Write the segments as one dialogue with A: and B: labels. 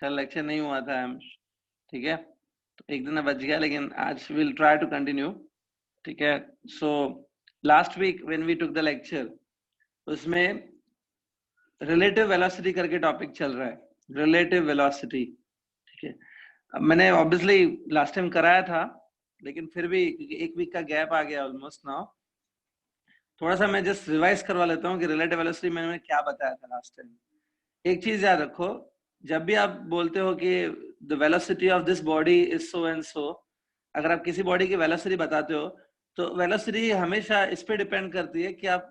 A: कल लेक्चर नहीं हुआ था, ठीक है, तो एक दिन बच गया, लेकिन आज विल ट्राई टू कंटिन्यू, ठीक है। So last week when we took the lecture, उसमें रिलेटिव वेलोसिटी करके टॉपिक चल रहा है, रिलेटिव वेलोसिटी, ठीक है। अब मैंने ऑब्वियसली लास्ट टाइम कराया था, लेकिन फिर भी एक वीक का गैप आ गया ऑलमोस्ट नाउ, थोड़ा सा मैं जस्ट रिवाइज करवा लेता हूँ कि रिलेटिव वेलोसिटी मैंने क्या बताया था लास्ट टाइम। एक चीज याद रखो, जब भी आप बोलते हो कि the velocity of this body is so and so, अगर आप किसी बॉडी की वेलोसिटी बताते हो तो वेलोसिटी हमेशा इस पे डिपेंड करती है कि आप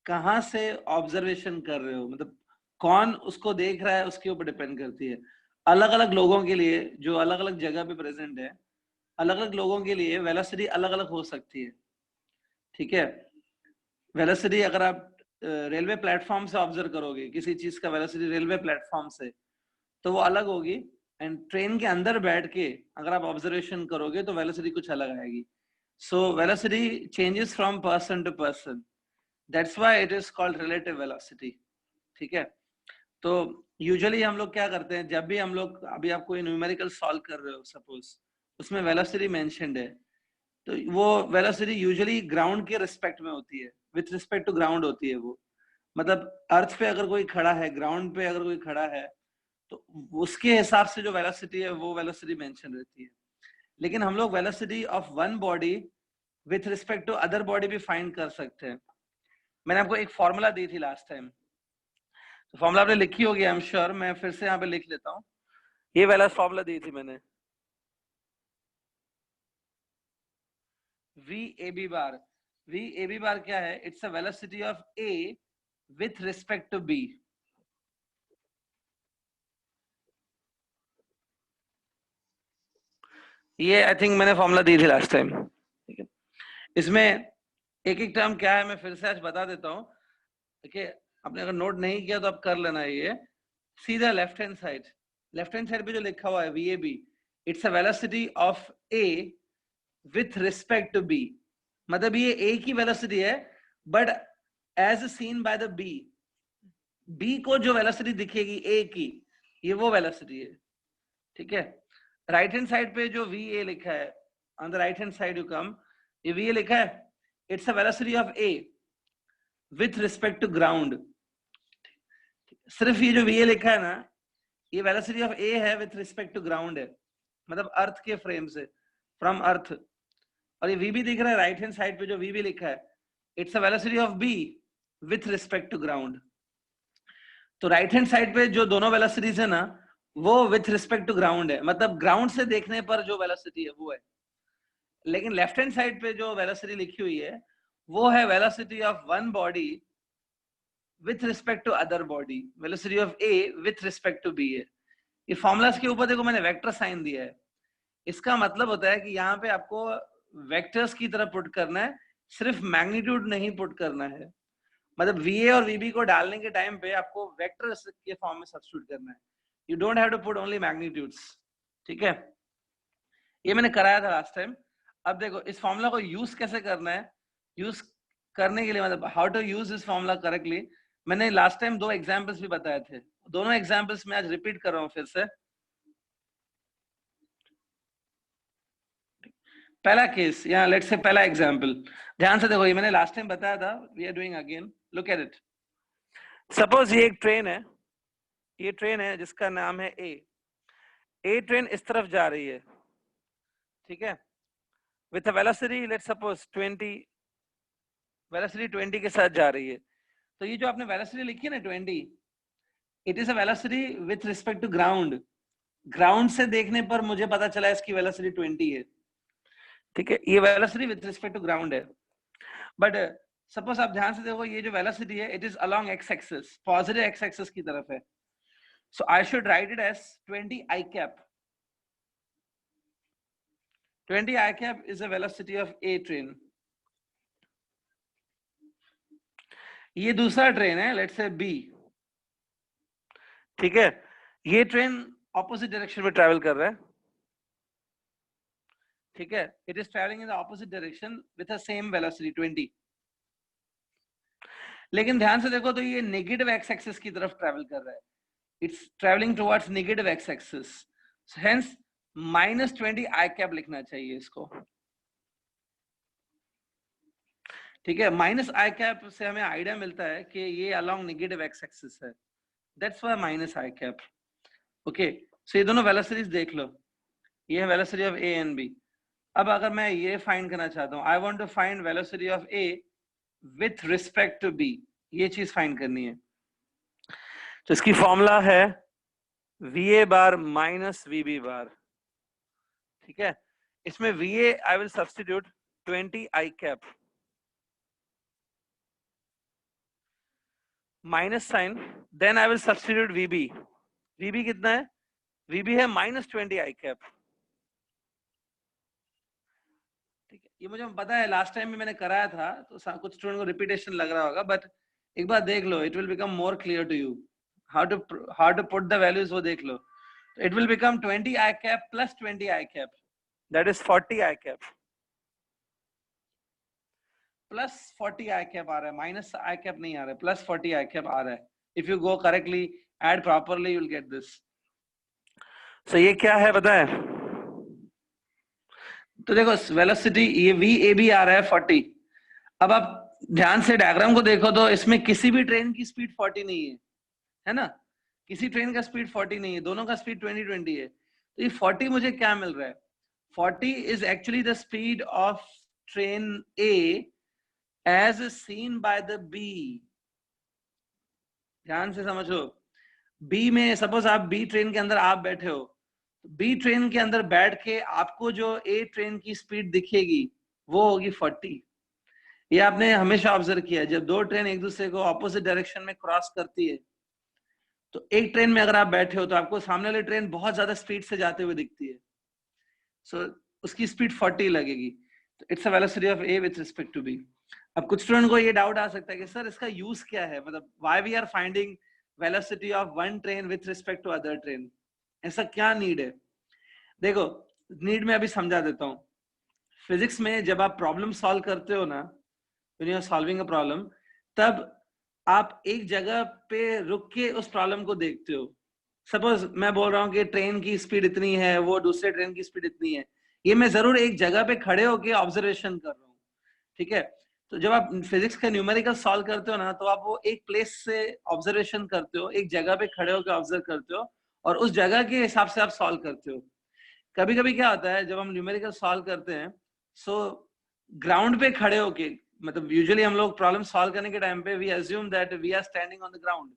A: कहाँ से ऑब्जर्वेशन कर रहे हो, मतलब कौन उसको देख रहा है, उसके ऊपर डिपेंड करती है। अलग अलग लोगों के लिए जो अलग अलग जगह पे प्रेजेंट है, अलग अलग लोगों के लिए वेलोसिटी अलग अलग हो सकती है, ठीक है। वेलोसिटी अगर आप रेलवे प्लेटफॉर्म से ऑब्जर्व करोगे किसी चीज का वेलोसिटी रेलवे प्लेटफॉर्म से, तो वो अलग होगी, एंड ट्रेन के अंदर बैठ के अगर आप ऑब्जर्वेशन करोगे तो वेलोसिटी कुछ अलग आएगी। So velocity changes from person to person, that's why it is called relative velocity, ठीक है। तो यूजुअली हम लोग क्या करते हैं, जब भी हम लोग अभी आप कोई न्यूमेरिकल सॉल्व कर रहे हो सपोज, उसमें वेलोसिटी मेंशन्ड है, तो वो वेलोसिटी यूजुअली ग्राउंड के रिस्पेक्ट में होती है, विथ रिस्पेक्ट टू ग्राउंड होती है वो, मतलब अर्थ पे अगर कोई खड़ा है, ग्राउंड पे अगर कोई खड़ा है, तो उसके हिसाब से जो वेलोसिटी है वो वेलोसिटी मेंशन रहती है। लेकिन हम लोग velocity of one body with respect to other body भी फाइंड कर सकते हैं। मैंने आपको एक फॉर्मूला दी थी लास्ट टाइम, तो फॉर्मूला आपने लिखी होगी आई एम श्योर, मैं फिर से यहाँ पे लिख लेता हूँ। ये वाला फॉर्मूला दी थी मैंने, V A B bar. V A B bar क्या है? It's a velocity of A with respect to B. ये आई थिंक मैंने फॉर्मूला दी थी लास्ट टाइम, ठीक है। इसमें एक एक टर्म क्या है मैं फिर से आज बता देता हूँ, देखिए आपने अगर नोट नहीं किया तो आप कर लेना। ये सीधा लेफ्ट हैंड साइड पे जो लिखा हुआ है V A B, it's a velocity of A with respect to B, मतलब ये ए की वेलोसिटी है but as seen by the B, B को जो वेलोसिटी दिखेगी ए की, ये वो वेलोसिटी है, ठीक है। राइट हैंड साइड पे जो वी ए लिखा है, on the right hand side you come, ये वी ए लिखा है, it's a velocity of A with respect to ground. सिर्फ ये जो वी ए लिखा है ना, ये वेलोसिटी ऑफ ए है विथ रिस्पेक्ट टू ग्राउंड है, मतलब अर्थ के फ्रेम से, फ्रॉम अर्थ। और ये वी भी दिख रहा है राइट हैंड साइड पे जो वी भी लिखा है, it's a velocity of B with respect to ground. तो राइट हैंड साइड पे जो दोनों वेलोसिटीज है ना, वो विथ रिस्पेक्ट टू ग्राउंड है, मतलब ग्राउंड से देखने पर जो वेलोसिटी है वो है। लेकिन लेफ्ट हैंड साइड पे जो वेलोसिटी लिखी हुई है, वो है velocity of one body with respect to other body, velocity of A with respect to B है। ये फॉर्मुलास के ऊपर देखो मैंने वेक्टर साइन दिया है, इसका मतलब होता है कि यहाँ पे आपको वेक्टर्स की तरह पुट करना है, सिर्फ मैग्नीट्यूड नहीं पुट करना है, मतलब वीए और वीबी को डालने के टाइम पे आपको वेक्टर के फॉर्म में सब्स्टिट्यूट करना है, you don't have to put only magnitudes, ठीक है। ये मैंने कराया था लास्ट टाइम। अब देखो इस फॉर्मूला को यूज कैसे करना है, यूज करने के लिए मतलब how to use this formula correctly, मैंने लास्ट टाइम दो एग्जांपल्स भी बताए थे, दोनों एग्जांपल्स मैं आज रिपीट कर रहा हूँ फिर से। पहला केस यहाँ लेट्स से, पहला एग्जांपल ध्यान से देखो, ये मैंने लास्ट टाइम बताया था, we are doing again, look at it. Suppose ये एक ट्रेन है, ये ट्रेन है जिसका नाम है ए ट्रेन इस तरफ जा रही है, ठीक है, with a velocity let's suppose 20, velocity 20 के साथ जा रही है। तो ये जो आपने वेलोसिटी लिखी है ना 20, it is a velocity with respect to ground, ground से देखने पर मुझे पता चला इसकी वेलोसिटी 20 है, ठीक है, ये velocity with respect to ground है। बट सपोज आप ध्यान से देखो, ये जो वेलोसिटी है it is along X axis, positive X axis की तरफ है, so I should write it as 20 I cap. 20 I cap is the velocity of A train. ये दूसरा ट्रेन है लेट्स से B, ठीक है, ये ट्रेन ऑपोजिट डायरेक्शन में ट्रैवल कर रहा है, ठीक है, it is travelling in the opposite direction with the same velocity 20। लेकिन ध्यान से देखो तो ये नेगेटिव एक्स एक्सिस की तरफ ट्रैवल कर रहा है, it's traveling towards negative x-axis, so hence -20 I cap लिखना चाहिए इसको, ठीक है। माइनस आई कैप से हमें आइडिया मिलता है कि ये अलोंग नेगेटिव एक्स एक्सिस है, that's why minus I cap. Okay, so ये दोनों वेलोसिटीज देख लो, ये है velocity of A and B. अब अगर मैं ये फाइंड करना चाहता हूँ, I want to find velocity of A with respect to B, ये चीज फाइंड करनी है। तो इसकी फॉर्मूला है V A bar minus V B bar, ठीक है। इसमें V A I will substitute 20 I cap minus sign, then I will substitute V B. V B कितना है? वी बी है -20 आई कैप, ठीक है। ये मुझे पता है लास्ट टाइम भी मैंने कराया था, तो कुछ स्टूडेंट को रिपीटेशन लग रहा होगा, बट एक बार देख लो, it will become more clear to you how to put the values, वो देख लो। It will become 20 I cap plus 20 I cap, that is 40 I cap, plus 40 I cap आ रहा है, माइनस आई कैप नहीं आ रहा है, प्लस 40 आई कैप आ रहा है। If you go correctly add properly you will get this. So ये क्या है पता है? तो देखो वेलोसिटी ये वी ए बी आ रहा है 40। अब आप ध्यान से डायग्राम को देखो तो इसमें किसी भी ट्रेन की स्पीड 40 नहीं है ना? किसी ट्रेन का स्पीड 40 नहीं है, दोनों का स्पीड 20-20 है। तो ये 40 मुझे क्या मिल रहा है? 40 is actually the speed of train A as seen by the B। ध्यान से समझो, B में सपोज आप B ट्रेन के अंदर आप बैठे हो, B ट्रेन के अंदर बैठ के आपको जो A ट्रेन की स्पीड दिखेगी वो होगी 40। ये आपने हमेशा ऑब्जर्व किया, जब दो ट्रेन एक दूसरे को ऑपोजिट डायरेक्शन में क्रॉस करती है, तो एक ट्रेन में अगर आप बैठे हो तो आपको सामने वाली ट्रेन बहुत ज्यादा स्पीड से जाते हुए दिखती है, सो उसकी स्पीड 40 लगेगी। It's a velocity of A with respect to B। अब कुछ स्टूडेंट को ये डाउट आ सकता है कि सर इसका यूज क्या है, मतलब why we are finding velocity of one train with respect to other train, ऐसा क्या नीड है? देखो नीड में अभी समझा देता हूँ। फिजिक्स में जब आप प्रॉब्लम सॉल्व करते हो ना, when you are solving a problem, तब आप एक जगह पे रुक के उस प्रॉब्लम को देखते हो। सपोज मैं बोल रहा हूँ कि ट्रेन की स्पीड इतनी है, वो दूसरे ट्रेन की स्पीड इतनी है, ये मैं जरूर एक जगह पे खड़े होके ऑब्जर्वेशन कर रहा हूँ, ठीक है। तो जब आप फिजिक्स का न्यूमेरिकल सॉल्व करते हो ना, तो आप वो एक प्लेस से ऑब्जर्वेशन करते हो, एक जगह पे खड़े होकर ऑब्जर्व करते हो और उस जगह के हिसाब से आप सॉल्व करते हो। कभी कभी क्या होता है जब हम न्यूमेरिकल सॉल्व करते हैं, सो ग्राउंड पे खड़े होके, मतलब यूजुअली हम लोग प्रॉब्लम सॉल्व करने के टाइम पे we assume that we are standing on the ground.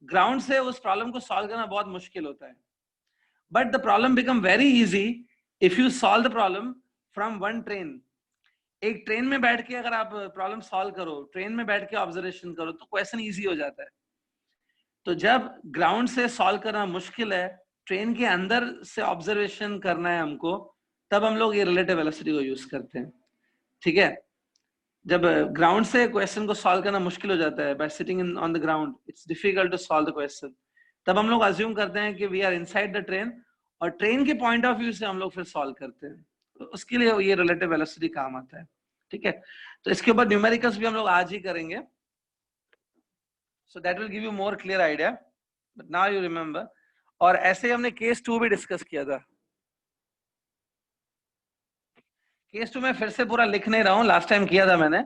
A: Ground से उस प्रॉब्लम को सॉल्व करना बहुत मुश्किल होता है, but the problem become very easy if you solve the problem from one train. एक ट्रेन में बैठ के अगर आप प्रॉब्लम सॉल्व करो, ट्रेन में बैठ के ऑब्जर्वेशन करो, तो क्वेश्चन इजी हो जाता है। तो जब ग्राउंड से सॉल्व करना मुश्किल है, ट्रेन के अंदर से ऑब्जर्वेशन करना है हमको, तब हम लोग ये रिलेटिव वेलोसिटी को यूज करते हैं, ठीक है। जब ग्राउंड से क्वेश्चन को सॉल्व करना मुश्किल हो जाता है, by sitting in on the ground it's difficult to solve the question, तब हम लोग अज्यूम करते हैं कि we are inside the train और ट्रेन के पॉइंट ऑफ व्यू से हम लोग फिर सॉल्व करते हैं। तो उसके लिए ये रिलेटिव वेलोसिटी काम आता है, ठीक है। तो इसके ऊपर न्यूमेरिकल्स भी हम लोग आज ही करेंगे, so that will give you more clear idea, but now you remember. और ऐसे ही हमने केस 2 भी डिस्कस किया था। केस 2 में फिर से पूरा लिख नहीं रहा हूँ, लास्ट टाइम किया था मैंने।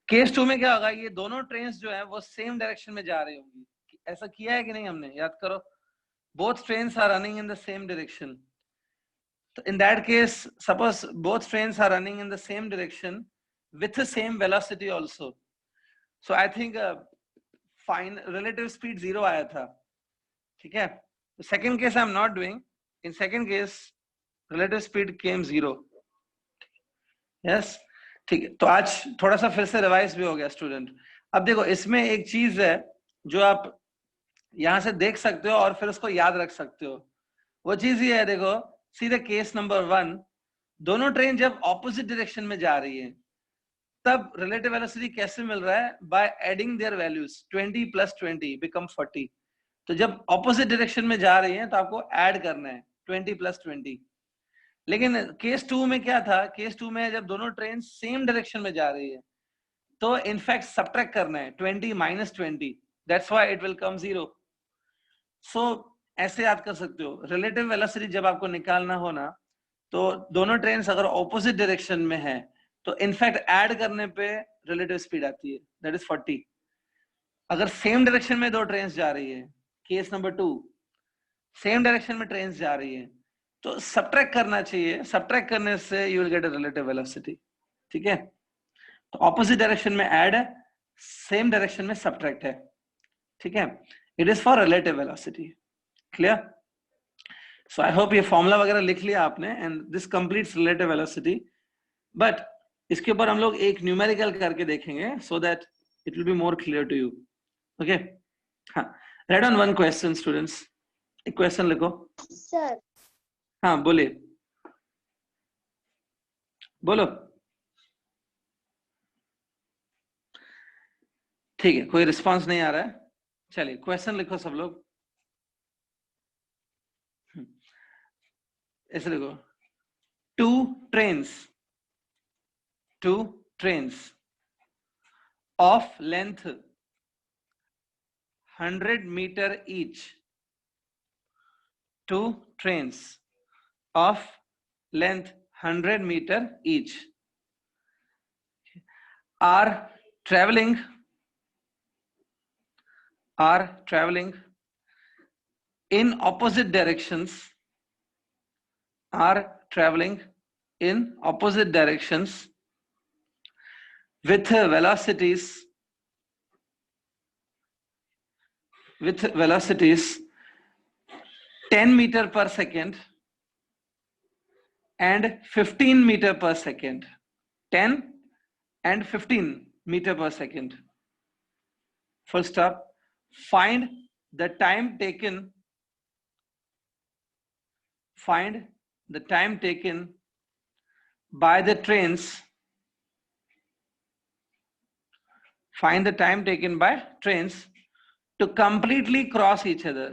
A: केस 2 में क्या होगा, ये दोनों ट्रेन्स जो है वो सेम डायरेक्शन में जा रही होंगी। ऐसा किया है कि नहीं हमने, याद करो। Both trains are running in the same direction. So in that case, suppose both trains are running in the same direction with the same velocity also. So I think fine relative speed 0 आया था, ठीक है। The second case I'm not doing. In second case, relative speed came 0. Yes, ठीक है। तो आज थोड़ा सा फिर से रिवाइज भी हो गया स्टूडेंट। अब देखो इसमें एक चीज है जो आप यहां से देख सकते हो और फिर उसको याद रख सकते हो। वो चीज ये है, देखो सी द केस नंबर 1, दोनों ट्रेन जब ऑपोजिट डायरेक्शन में जा रही है, तब रिलेटिव वेलोसिटी कैसे मिल रहा है? By adding there values, 20 plus 20 become 40। तो जब ऑपोजिट डायरेक्शन में जा रही है तो आपको ऐड करना है 20 प्लस 20। लेकिन केस 2 में क्या था? केस 2 में जब दोनों ट्रेन सेम डायरेक्शन में जा रही है, तो इनफैक्ट सब्ट्रैक्ट करना है 20 minus 20, that's why it will come 0। सो ऐसे याद कर सकते हो, रिलेटिव वेलोसिटी जब आपको निकालना हो ना, तो दोनों ट्रेन अगर ऑपोजिट डायरेक्शन में है तो इनफैक्ट ऐड करने पे रिलेटिव स्पीड आती है, दैट इज 40। अगर सेम डायरेक्शन में दो ट्रेन जा रही है, केस नंबर 2, सेम डायरेक्शन में ट्रेन जा रही है, तो सबट्रैक्ट करना चाहिए, सबट्रैक्ट करने से you will get a relative velocity. ठीक है, तो ऑपोजिट डायरेक्शन में ऐड है, सेम डायरेक्शन में सबट्रैक्ट है। ठीक है, it is for relative velocity. Clear? So I hope ये फॉर्मूला वगैरह लिख लिया आपने, and this completes relative velocity. But इसके ऊपर हम लोग एक न्यूमेरिकल करके देखेंगे so that it will be more clear to you. Okay, हाँ, write on one question students, एक क्वेश्चन लिखो।
B: सर
A: हाँ बोलिए, बोलो। ठीक है, कोई रिस्पांस नहीं आ रहा है, चलिए क्वेश्चन लिखो सब लोग। ऐसे लिखो, to trains of length 100 meter each, two trains of length 100 meter each are traveling in opposite directions, with velocities 10 meter per second and 15 meter per second. 10 and 15 meter per second. Full stop. Find the time taken by the trains to completely cross each other.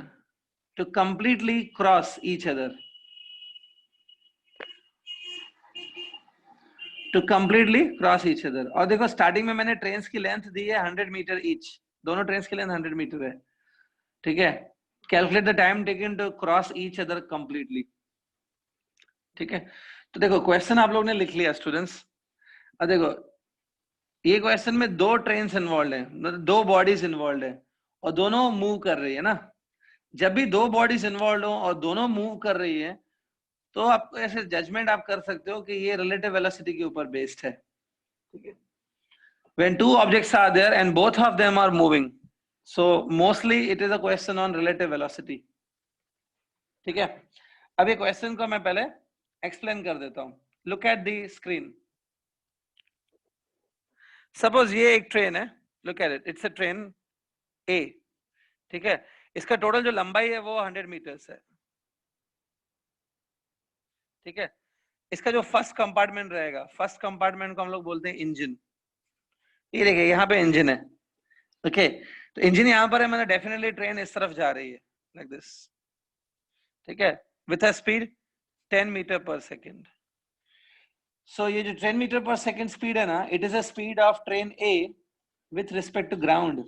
A: और देखो starting में मैंने trains की length दी है 100 metre each, दोनों trains की length 100 metre है। ठीक है, calculate the time taken to cross each other completely. ठीक है, तो देखो क्वेश्चन आप लोग ने लिख लिया स्टूडेंट्स। अब देखो ये क्वेश्चन में दो ट्रेन्स इन्वॉल्व है, मतलब दो बॉडीज इन्वॉल्व है और दोनों मूव कर रही है ना। जब भी दो बॉडीज इन्वॉल्व हो और दोनों मूव कर रही है तो आप ऐसे जजमेंट आप कर सकते हो कि ये रिलेटिव वेलोसिटी के ऊपर बेस्ड है। ठीक है, when two objects are there and both of them are moving, so mostly it is a question on relative velocity. ठीक है, अब ये क्वेश्चन को मैं पहले एक्सप्लेन कर देता हूं। Look at the screen. Suppose ये एक ट्रेन है, look at it, it's a train A. ठीक है, इसका टोटल जो लंबाई है वो 100 मीटर्स है। ठीक है, इसका जो फर्स्ट कंपार्टमेंट रहेगा, फर्स्ट कंपार्टमेंट को हम लोग बोलते हैं इंजन। ये देखिए यहाँ पे इंजन है। ओके, तो इंजन यहाँ पर है, मतलब डेफिनेटली ट्रेन इस तरफ जा रही है लाइक दिस। ठीक है, with a speed 10 metre per second. So ये जो 10 मीटर पर सेकेंड स्पीड है ना, it is a speed of train A with respect to ground.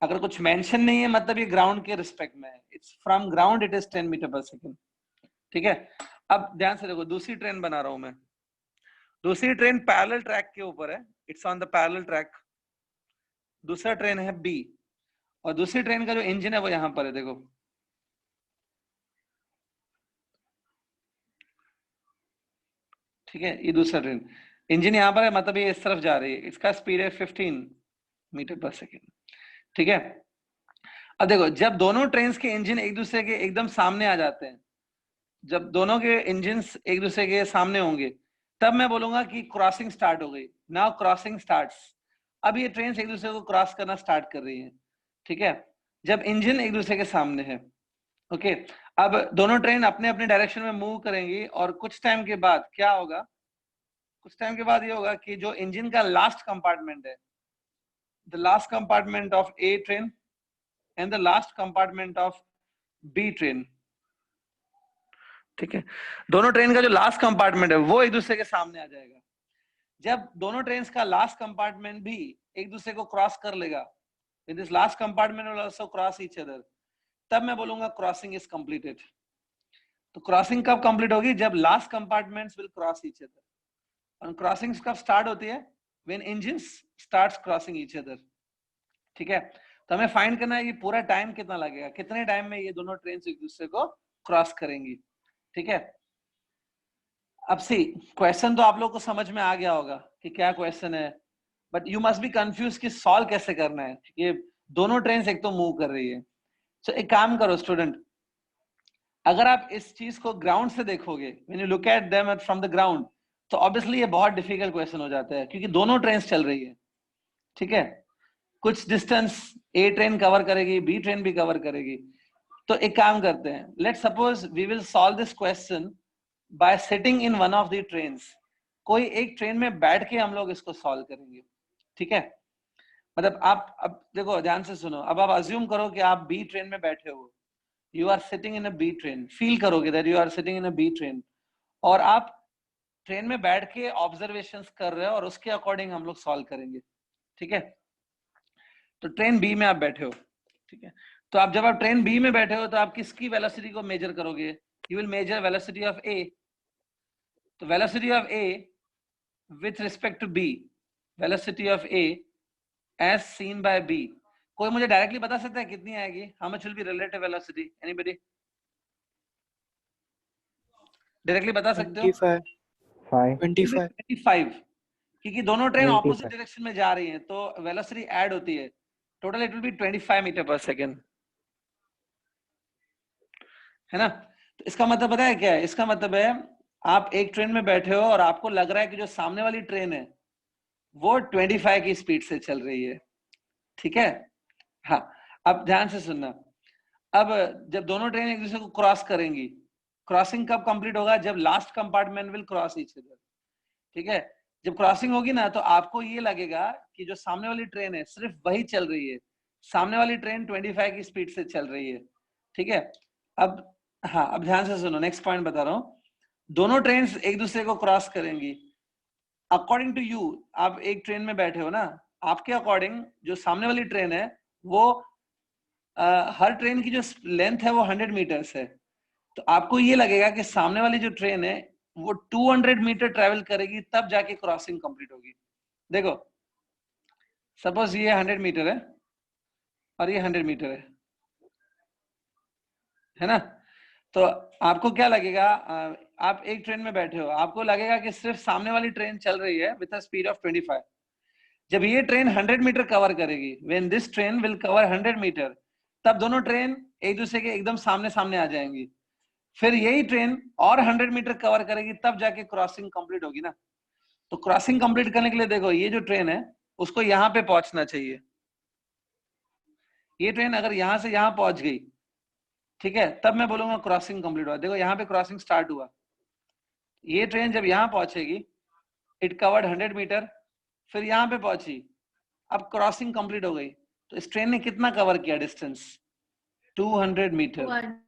A: अगर कुछ मेंशन नहीं है मतलब ये ग्राउंड के रिस्पेक्ट में है, it's from ground it is 10 metre per second. ठीक है, अब ध्यान से देखो, दूसरी ट्रेन बना रहा हूं मैं। दूसरी ट्रेन पैरेलल ट्रैक के ऊपर है, it's on the parallel track. दूसरा ट्रेन है बी और दूसरी ट्रेन का जो इंजन है वो यहां पर है, देखो। ठीक है, ये दूसरा ट्रेन इंजन यहां पर है, मतलब ये इस तरफ जा रही है, इसका स्पीड है 15 मीटर पर सेकेंड। ठीक है, अब देखो जब दोनों ट्रेन के इंजन एक दूसरे के एकदम सामने आ जाते हैं, जब दोनों के इंजन एक दूसरे के सामने होंगे तब मैं बोलूंगा कि क्रॉसिंग स्टार्ट हो गई। Now crossing starts. अब ये ट्रेन एक दूसरे को क्रॉस करना स्टार्ट कर रही है। ठीक है, जब इंजन एक दूसरे के सामने है। ओके, अब दोनों ट्रेन अपने अपने डायरेक्शन में मूव करेंगी और कुछ टाइम के बाद क्या होगा, कुछ टाइम के बाद ये होगा कि जो इंजन का लास्ट कंपार्टमेंट है, the last compartment of A train and the last compartment of B train. ठीक है, दोनों ट्रेन का जो लास्ट कंपार्टमेंट है वो एक दूसरे के सामने आ जाएगा। जब दोनों ट्रेन का लास्ट कंपार्टमेंट भी एक दूसरे को क्रॉस कर लेगा, this last compartment will also cross each other. तब मैं बोलूंगा क्रॉसिंग इज कंप्लीटेड। तो क्रॉसिंग कब कंप्लीट होगी? जब last compartments will cross each other. और क्रॉसिंग्स कब स्टार्ट होती है? When engines starts crossing each other. ठीक है, तो हमें फाइंड करना है कि पूरा टाइम कितना लगेगा, कितने टाइम में ये दोनों ट्रेन एक दूसरे को क्रॉस करेंगी। ठीक है, अब सी क्वेश्चन तो आप लोग को समझ में आ गया होगा कि क्या क्वेश्चन है, but you must be confuse कि सॉल्व कैसे करना है। ये दोनों ट्रेन एक तो मूव कर रही है। तो एक काम करो स्टूडेंट, अगर आप इस चीज को ग्राउंड से देखोगे, when you look at them from the ground, तो ऑब्वियसली ये बहुत डिफिकल्ट क्वेश्चन हो जाता है, क्योंकि दोनों ट्रेन चल रही है। ठीक है, कुछ डिस्टेंस ए ट्रेन कवर करेगी, बी ट्रेन भी कवर करेगी। तो एक काम करते हैं, let suppose we will solve this question by sitting in one of the trains. कोई एक ट्रेन में बैठ के हम लोग इसको सॉल्व करेंगे। ठीक है, मतलब आप अब देखो ध्यान से सुनो, अब आप अज्यूम करो कि आप बी ट्रेन में बैठे हो, you are sitting in a B train, feel करोगे that you are sitting in a B train, और आप ट्रेन में बैठ के ऑब्जर्वेशंस कर रहे हो और उसके अकॉर्डिंग हम लोग सॉल्व करेंगे। ठीक है, तो ट्रेन बी में आप बैठे हो। ठीक है, तो आप जब आप ट्रेन बी में बैठे हो तो आप किसकी वेलोसिटी को मेजर करोगे? You will measure velocity of A. तो velocity of A with respect to B, velocity of A as seen by B, कोई मुझे डायरेक्टली बता सकता है कितनी आएगी? How much will be relative velocity? Anybody directly बता सकते हो?
B: 25
A: 25, क्योंकि दोनों ट्रेन
B: 25
A: ऑपोजिट डायरेक्शन में जा रही हैं, तो वेलोसिटी ऐड होती है। Total it will be 25 metre per second, है ना? तो इसका मतलब पता है क्या है? इसका मतलब है आप एक ट्रेन में बैठे हो और आपको लग रहा है कि जो सामने वाली ट्रेन है वो 25 की स्पीड से चल रही है। ठीक है, हाँ, अब ध्यान से सुनना। अब जब दोनों ट्रेन एक दूसरे को क्रॉस करेंगी, क्रॉसिंग कब कंप्लीट होगा? जब last compartment will cross each other. ठीक है, जब क्रॉसिंग होगी ना तो आपको ये लगेगा कि जो सामने वाली ट्रेन है सिर्फ वही चल रही है, सामने वाली ट्रेन 25 की स्पीड से चल रही है। ठीक है, अब हाँ, अब ध्यान से सुनो, नेक्स्ट पॉइंट बता रहा हूँ। दोनों ट्रेन एक दूसरे को क्रॉस करेंगी अकॉर्डिंग टू यू। आप एक ट्रेन में बैठे हो ना, आपके अकॉर्डिंग जो सामने वाली ट्रेन है वो हर ट्रेन की जो लेंथ है वो 100 मीटर्स है। तो आपको ये लगेगा कि सामने वाली जो ट्रेन है वो 200 मीटर ट्रेवल करेगी तब जाके क्रॉसिंग कंप्लीट होगी। देखो सपोज ये 100 मीटर है और ये 100 मीटर है ना? तो आपको क्या लगेगा? आप एक ट्रेन में बैठे हो, आपको लगेगा कि सिर्फ सामने वाली ट्रेन चल रही है विद अ स्पीड ऑफ 25। जब ये ट्रेन 100 मीटर कवर करेगी, when this train will cover 100 metre, तब दोनों ट्रेन एक दूसरे के एकदम सामने सामने आ जाएंगी। फिर यही ट्रेन और 100 मीटर कवर करेगी तब जाके क्रॉसिंग कंप्लीट होगी ना। तो क्रॉसिंग कंप्लीट करने के लिए देखो, ये जो ट्रेन है उसको यहाँ पे पहुंचना चाहिए। ये ट्रेन अगर यहाँ से यहाँ पहुंच गई, ठीक है, तब मैं बोलूंगा क्रॉसिंग कंप्लीट हुआ। देखो यहाँ पे क्रॉसिंग स्टार्ट हुआ, ये ट्रेन जब यहाँ पहुंचेगी, इट कवर्ड 100 मीटर, फिर यहाँ पे पहुंची, अब क्रॉसिंग कंप्लीट हो गई। तो इस ट्रेन ने कितना कवर किया डिस्टेंस? 200 मीटर।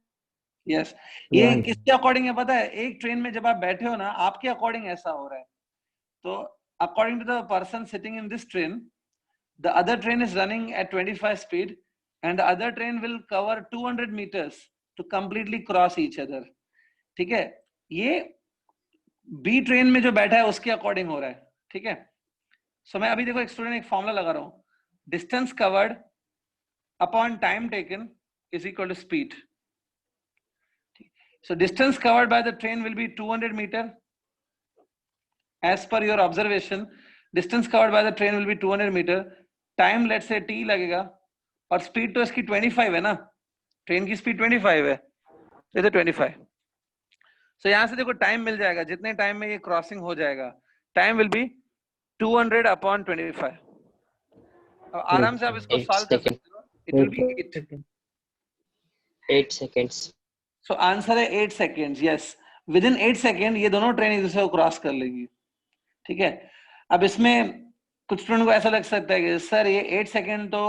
A: यस, ये किसके अकॉर्डिंग है पता है? एक ट्रेन में जब आप बैठे हो ना, आपके अकॉर्डिंग ऐसा हो रहा है। तो according to the person sitting in this train, the other train is running at 25 speed and the other train will cover 200 meters to completely cross each other. ठीक है, ये बी ट्रेन में जो बैठा है उसके अकॉर्डिंग हो रहा है। ठीक है, सो मैं अभी देखो एक स्टूडेंट एक फॉर्मूला लगा रहा हूँ, distance covered upon time taken is equal to speed. So distance covered by the train will be 200 meter as per your observation. Distance covered by the train will be 200 meter. Time let's say t लगेगा, और speed तो इसकी 25 है ना, train की speed 25 है, तो इधर 25। सो यहाँ से देखो टाइम मिल जाएगा, जितने टाइम में ये क्रॉसिंग हो जाएगा, टाइम विल बी 200 अपॉन 25। अब आराम से आप इसको सॉल्व कर सकते हो, it will B
B: 8 seconds.
A: So answer है 8 second. Yes, with in 8 second ये दोनों ट्रेन एक दूसरे को क्रॉस कर लेगी। ठीक है, अब इसमें कुछ स्टूडेंट को ऐसा लग सकता है कि सर ये 8 सेकेंड तो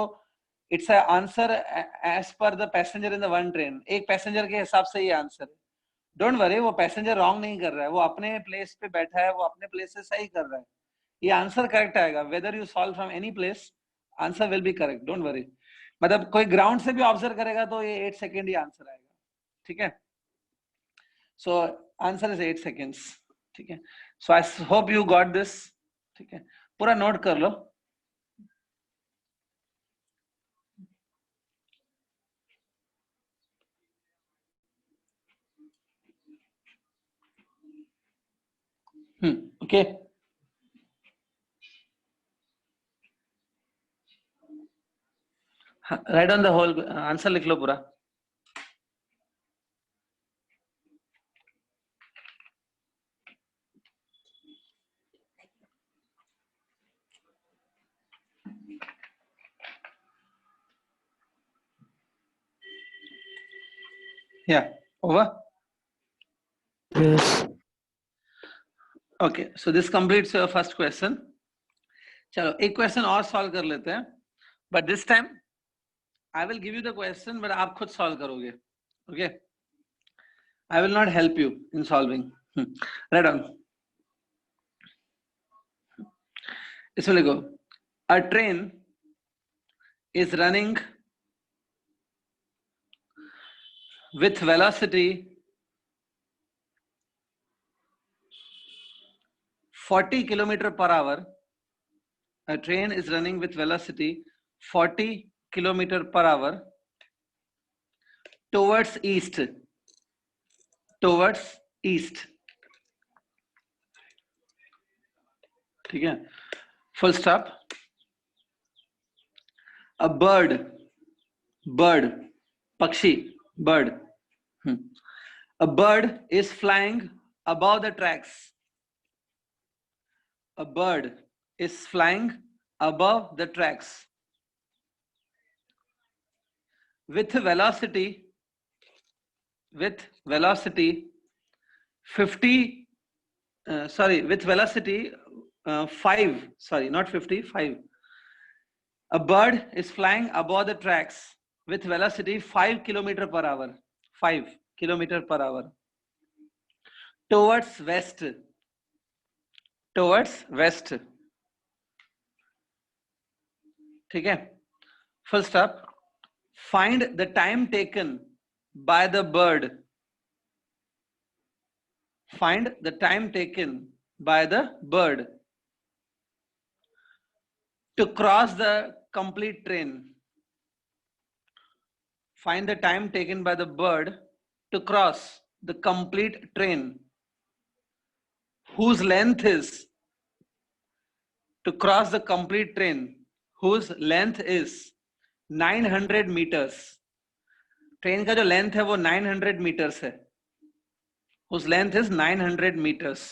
A: it's answer as per the passenger in the one train, एक पैसेंजर के हिसाब से ये आंसर है। डोंट वरी, वो पैसेंजर रॉन्ग नहीं कर रहा है, वो अपने प्लेस पे बैठा है, वो अपने प्लेस से सही कर रहा है, ये आंसर करेक्ट आएगा। Whether you solve from any place, answer will be correct, don't worry. मतलब कोई ग्राउंड से भी ऑब्जर्व करेगा तो ये 8 सेकेंड ही आंसर आएगा, ठीक है। सो आंसर इज 8 सेकेंड्स, ठीक है। So I hope you got this, ठीक है, पूरा नोट कर लो। Okay, write on the whole answer लिख लो पूरा। Yeah, over.
B: Yes.
A: Okay, so this completes your first question. चलो एक क्वेश्चन और सॉल्व कर लेते हैं, but this time I will give you the question, but आप खुद सॉल्व करोगे, okay. I will not help you in solving. Right on, इसमें लिखो, अ train is running with velocity 40 kilometer per hour. A train is running with velocity 40 kilometer per hour towards east, towards east, ठीक है, full stop. A bird, pakshi, bird, a bird is flying above the tracks. A bird is flying above the tracks with velocity 50 with velocity 5, sorry, not 50, 5. A bird is flying above the tracks with velocity 5 kilometer per hour, 5 kilometer per hour towards west, ठीक है, full stop. Find the time taken by the bird, find the time taken by the bird to cross the complete train. Find the time taken by the bird to cross the complete train whose length is, to cross the complete train whose length is 900 meters. Train का जो length है वो 900 meters है, whose length is 900 meters.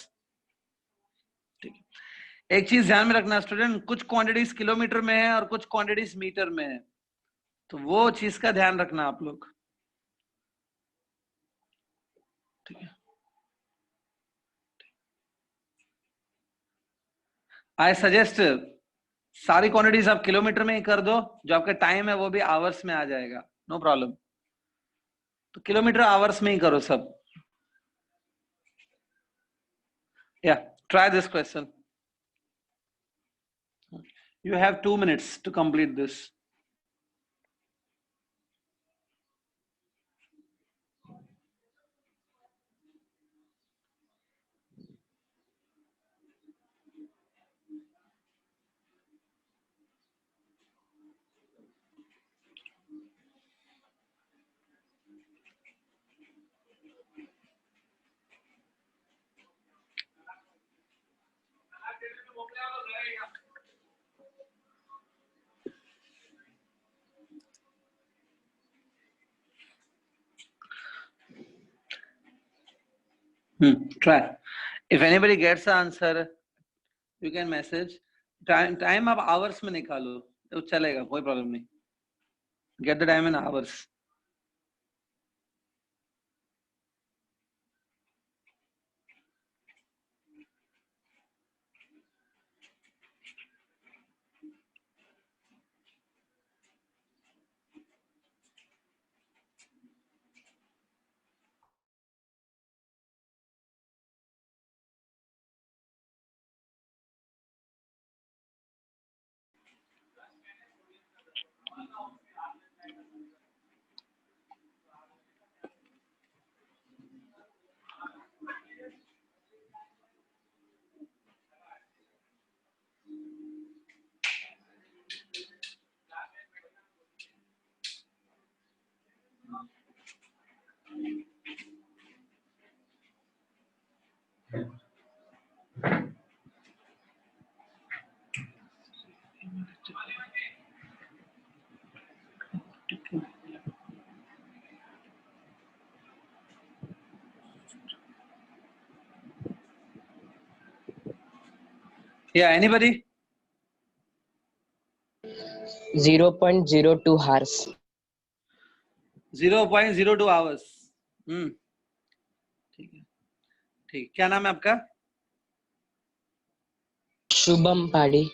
A: ठीक है, एक चीज ध्यान में रखना स्टूडेंट, कुछ क्वांटिटीज किलोमीटर में है और कुछ क्वांटिटीज मीटर में है, तो वो चीज का ध्यान रखना आप लोग, ठीक है। आई सजेस्ट सारी क्वांटिटीज आप किलोमीटर में ही कर दो, जो आपका टाइम है वो भी आवर्स में आ जाएगा, नो प्रॉब्लम। तो किलोमीटर आवर्स में ही करो सब। या try this question, you have 2 minutes to complete this. Try. If anybody gets the answer, you can message. Time आप hours में निकालो, तो चलेगा, कोई प्रॉब्लम नहीं। Get the time in hours. Yeah, anybody?
B: 0.02 hours.
A: 0.02 hours. ठीक है, ठीक। क्या नाम है आपका?
B: शुभम पाड़ी।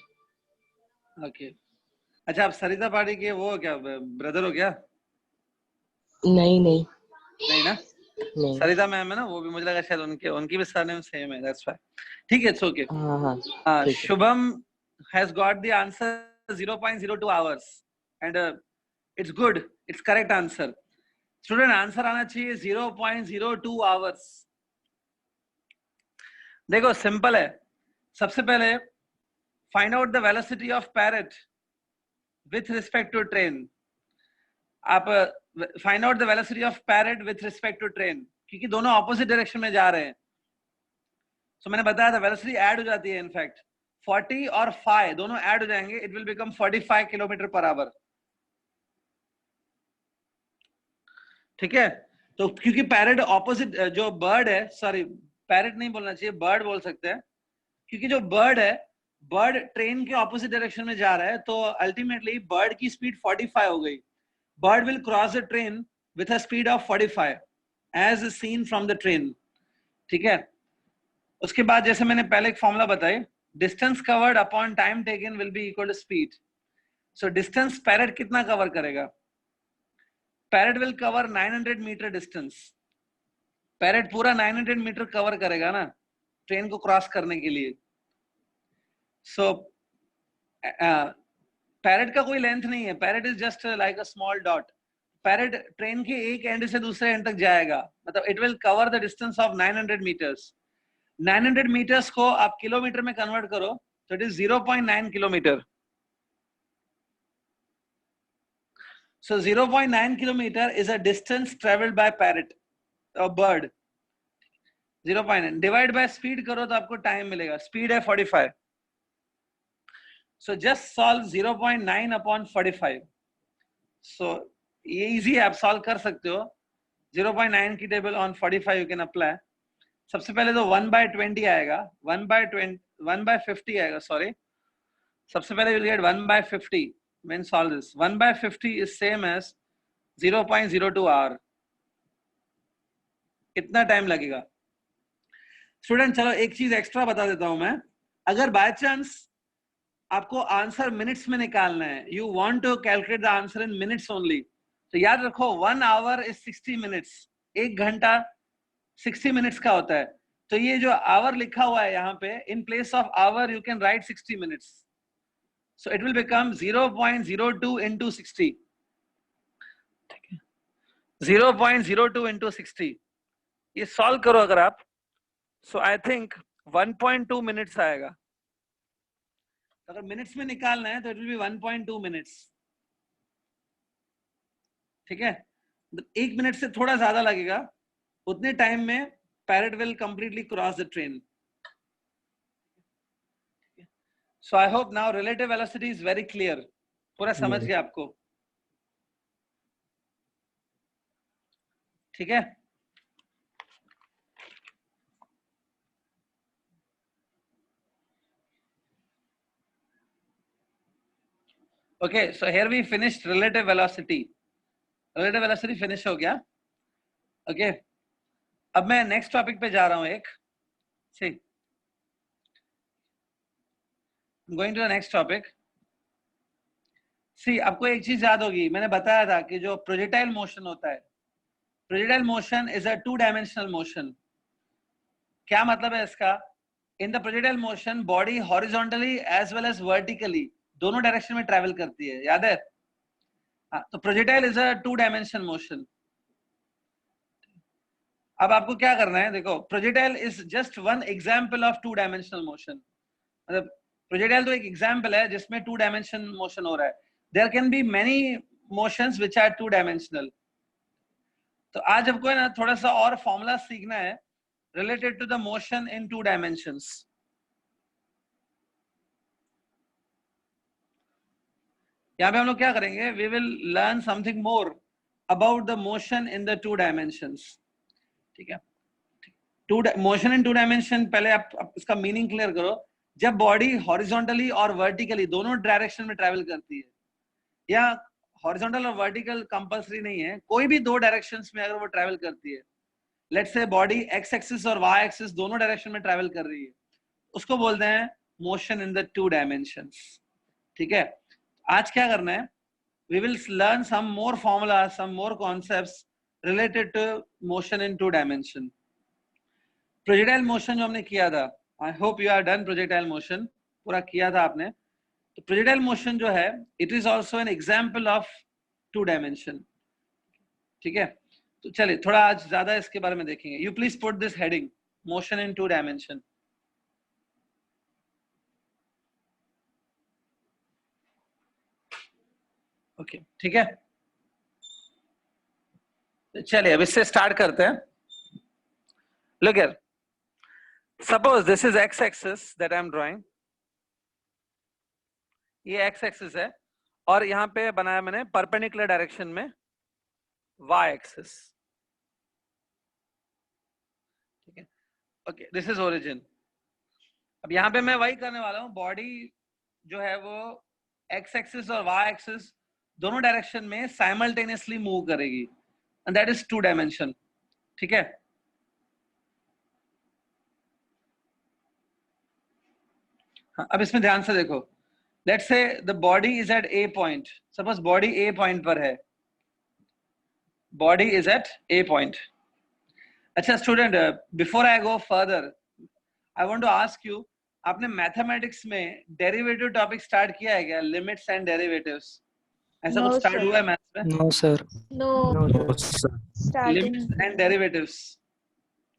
A: ओके। अच्छा, आप सरिता पाड़ी के वो क्या ब्रदर हो क्या?
B: नहीं नहीं
A: नहीं ना,
B: नहीं।
A: सरिता मैम है ना, वो भी मुझे लगा शायद उनकी भी सरनेम सेम है, दैट्स व्हाई। ठीक है, इट्स ओके।
B: हाँ हाँ ठीक है।
A: Shubham has got the answer 0.02 hours and it's good, it's correct answer. Student answer आना चाहिए 0.02 hours। देखो सिंपल है, सबसे पहले find out the velocity of parrot with respect to train. आप find out the velocity of parrot with respect to train, क्योंकि दोनों opposite direction में जा रहे हैं। So, मैंने बताया था वेलोसिटी ऐड हो जाती है, इनफैक्ट 40 और 5 दोनों ऐड हो जाएंगे, it will become 45 kilometre per hour. ठीक है, तो क्योंकि पैरेट ऑपोजिट, जो बर्ड है, सॉरी पैरेट नहीं बोलना चाहिए, बर्ड बोल सकते हैं, क्योंकि जो बर्ड है, बर्ड ट्रेन के ऑपोजिट डायरेक्शन में जा रहा है, तो अल्टीमेटली बर्ड की स्पीड 45 हो गई। Bird will cross the train with a speed of 45 as seen from the train. ठीक है, उसके बाद जैसे मैंने पहले एक फॉर्मूला बताई, distance covered upon time taken will be equal to speed. So distance parrot कितना कवर करेगा? Parrot will cover 900 metre distance. Parrot पूरा 900 मीटर कवर करेगा ना ट्रेन को क्रॉस करने के लिए। सो पैरेट का कोई लेंथ नहीं है, parrot is just like a small dot. Parrot train के एक एंड से दूसरे एंड तक जाएगा, मतलब it will cover the distance of 900 metres. 900 metres को आप किलोमीटर में कन्वर्ट करो तो it is 0.9 kilometre. So 0.9 kilometre is a distance travelled by parrot और बर्ड। 0.9 डिवाइड बाय स्पीड करो तो आपको टाइम मिलेगा, स्पीड है 45। So just solve 0.9 upon 45। सो ये इजी है, आप सॉल्व कर सकते हो। 0.9 की table on 45 you can apply. सबसे पहले तो 1/20 आएगा, 1/50 आएगा, सॉरी। सबसे पहले you'll get 1/50 when solve this. 1/50 is same as 0.02 hour. कितना टाइम लगेगा स्टूडेंट? चलो एक चीज एक्स्ट्रा बता देता हूं मैं। अगर बाय चांस आपको आंसर मिनट्स में निकालना है, you want to calculate the answer in minutes only, तो याद रखो 1 आवर इज 60 मिनट्स। 1 घंटा 60 मिनट्स का होता है। तो ये जो आवर लिखा हुआ है यहाँ पे, in place of hour you can write 60 minutes. So it will become 0.02 into 60. 0.02 into 60. ये सॉल्व करो अगर आप, so I think 1.2 मिनट्स आएगा। अगर मिनट्स में निकालना है तो it will be 1.2 मिनट्स। ठीक है, 1 मिनट से थोड़ा ज्यादा लगेगा, उतने टाइम में parrot will completely cross the train. So I hope now relative velocity is very clear. पूरा समझ गया आपको? ठीक है, okay, so here we finished relative velocity. Relative velocity finish हो गया। Okay, अब मैं नेक्स्ट टॉपिक पे जा रहा हूं एक। See, I'm going to the next topic. See, आपको एक चीज याद होगी, मैंने बताया था कि जो प्रोजेक्टाइल मोशन होता है, projectile motion is a 2 dimensional motion. क्या मतलब है इसका? In the projectile motion body horizontally as well as vertically दोनों डायरेक्शन में ट्रेवल करती है, याद है? तो projectile is a 2 dimensional motion. अब आपको क्या करना है, देखो projectile is just one example of 2 dimensional motion. मतलब प्रोजेक्टाइल तो एक एग्जांपल है जिसमें 2 डायमेंशन मोशन हो रहा है। There can be many motions which are 2 dimensional. तो आज आपको है ना थोड़ा सा और फॉर्मूला सीखना है related to the motion in 2 dimensions. यहाँ पे हम लोग क्या करेंगे? We will learn something more about the motion in the 2 dimensions. ठीक है? मोशन इन 2 डायमेंशन, पहले आप इसका मीनिंग क्लियर करो. जब बॉडी हॉरिजॉन्टली और वर्टिकली दोनों डायरेक्शन में ट्रैवल करती है, या हॉरिजॉन्टल और वर्टिकल कंपल्सरी नहीं है, कोई भी 2 डायरेक्शंस में अगर वो ट्रैवल करती है, let's say body aches axis और वाई एक्सिस दोनों डायरेक्शन में ट्रैवल कर रही है, उसको बोलते हैं मोशन इन द 2 डायमेंशंस. ठीक है? आज क्या करना है? We will learn some more formulas, some more concepts related to motion in 2 dimension. Projectile motion जो हमने किया था, I hope you are done. Projectile motion पूरा किया था आपने. तो प्रोजेक्टाइल मोशन जो है, it is also an example of 2 dimension. ठीक है? तो चलिए थोड़ा आज ज्यादा इसके बारे में देखेंगे. You please put this heading, motion in 2 dimension. Okay, ठीक है. चलिए अब इससे स्टार्ट करते हैं. Look here, suppose this is x axis that I am drawing. ये x axis है और यहाँ पे बनाया मैंने परपेंडिकुलर डायरेक्शन में y axis. ठीक है? Okay, this is origin. अब यहाँ पे मैं वही करने वाला हूँ. बॉडी जो है वो x axis और y axis दोनों डायरेक्शन में साइमल्टेनियसली मूव करेगी, एंड दैट इज 2 डायमेंशन. ठीक है? अब इसमें ध्यान से देखो. Let's say the body is at A point. सपोज बॉडी ए पॉइंट पर है. Body is at A point. अच्छा student, before I go further, I want to ask you, आपने मैथमेटिक्स में डेरिवेटिव टॉपिक स्टार्ट किया है क्या? लिमिट्स एंड डेरिवेटिव्स, ऐसा कुछ स्टार्ट हुआ है मैथ्स में?
B: No sir.
C: No sir. Starting.
A: Limits and derivatives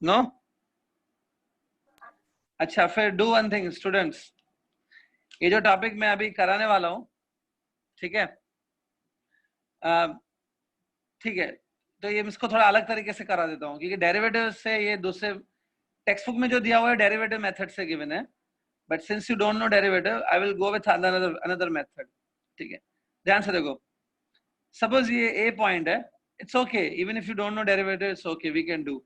A: no? अच्छा, फिर डू वन थिंग स्टूडेंट्स. ये जो टॉपिक मैं अभी कराने वाला हूँ, ठीक है, ठीक है, तो ये इसको थोड़ा अलग तरीके से करा देता हूँ, क्योंकि डेरिवेटिव से ये दूसरे टेक्स्ट बुक में जो दिया हुआ है डेरिवेटिव मेथड से गिवन है, but since you don't know derivative, I will go with another method. ठीक है? ध्यान से देखो. सपोज ये ए पॉइंट है. It's okay, even if you don't know derivative, it's okay, we can do.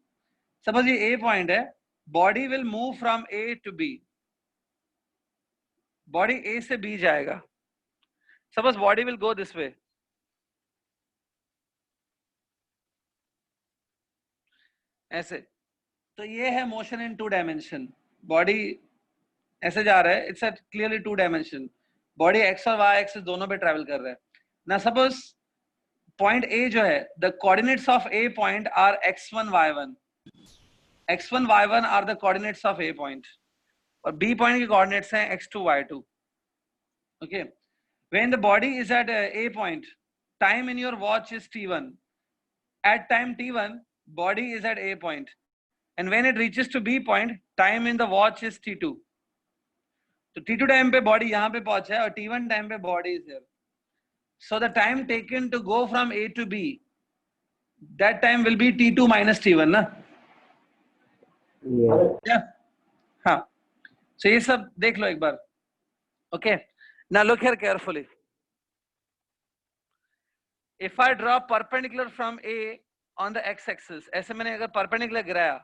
A: Suppose ये ए पॉइंट है. Body will move from A to B. Body A से बी जाएगा. Suppose body will go this way. ऐसे. तो ये है motion in 2 dimension. Body ऐसे जा रहा है. It's at clearly 2 dimension. Body X और वाई एक्सिस दोनों पे ट्रैवल कर रहा है ना. सपोज पॉइंट ए जो है, the coordinates of A point are x1 y1. x1 y1 are the coordinates of A point, और बी पॉइंट के कोऑर्डिनेट्स हैं x2 y2. Okay? When the body is at A point, time in your watch is t1. At time t1, body is at a point, and when it reaches to b point, time in the watch is t2. तो t2 time पे body यहाँ पे पहुंचा है और t1 time पे body is here. So the time taken to go from A to B, that time will be t2 minus t1 ना? Yeah. हाँ. So ये सब देख लो एक बार. Okay. Now look here carefully. If I draw perpendicular from A on the x-axis, ऐसे मैंने अगर perpendicular गिराया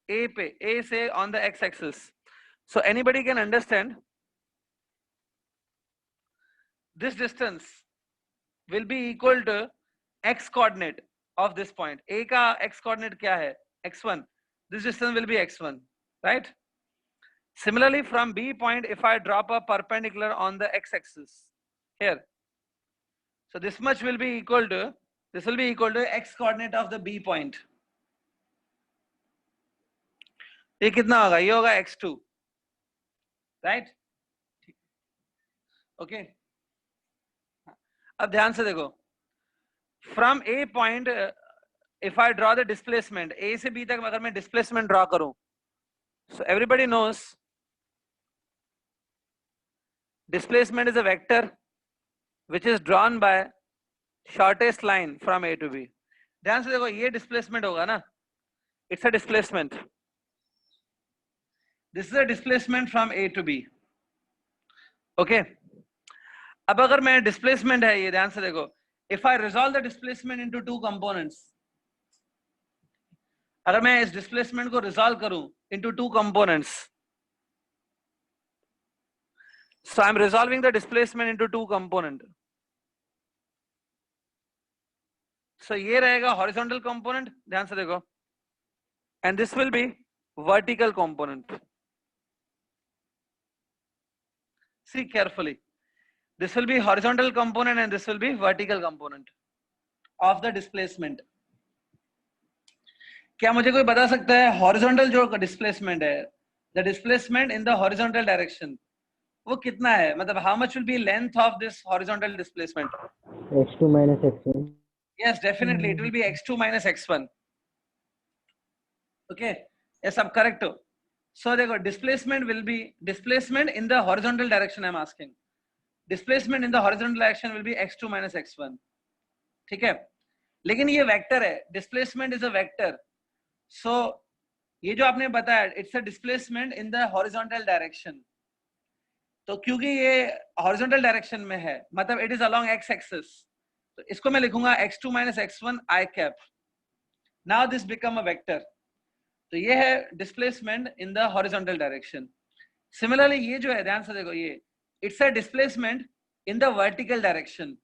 A: A पे, A से on the x-axis, so anybody can understand this distance will be equal to x coordinate of this point. A का x coordinate क्या है? x1. This distance will be x1, right? Similarly, from B point, if I drop a perpendicular on the x-axis here, so this much will be equal to, this will be equal to x coordinate of the B point. ये कितना होगा? ये होगा x2, right? Okay. अब ध्यान से देखो. From A point, if I draw the displacement, A से B तक अगर मैं displacement draw करूं, so everybody knows displacement is a vector which is drawn by shortest line from A to B. ध्यान से देखो, ये displacement होगा ना, it's a displacement. This is a displacement from A to B. Okay, अब अगर मैं डिस्प्लेसमेंट है ये, ध्यान से देखो, if I resolve the displacement into two components, अगर मैं इस डिस्प्लेसमेंट को रिजॉल्व करूं into two components, so I am resolving the displacement into two component. सो ये रहेगा हॉरिजॉन्टल कंपोनेंट, ध्यान से देखो, and this will be vertical component. See carefully, this will be horizontal component and this will be vertical component of the displacement। क्या मुझे कोई बता सकता है horizontal जो displacement है, the displacement in the horizontal direction, वो कितना है? मतलब how much will be length of this horizontal displacement?
D: x2 minus x1।
A: Yes, definitely it will be x2 minus x1। Okay, yes, सब correct हो। So देखो, displacement will be displacement in the horizontal direction, I'm asking। Displacement in the horizontal direction will be x2 minus x1। ठीक है, लेकिन ये vector है, displacement is a vector. So ये जो आपने बताया, it's a displacement in the horizontal direction. तो क्योंकि ये हॉरिजॉन्टल डायरेक्शन में है, मतलब it is along x axis, तो इसको मैं लिखूंगा x2 minus x1 i cap. Now this become a vector. तो ये है displacement in the horizontal direction. Similarly ये जो है, ध्यान से देखो, ये it's a displacement in the vertical direction.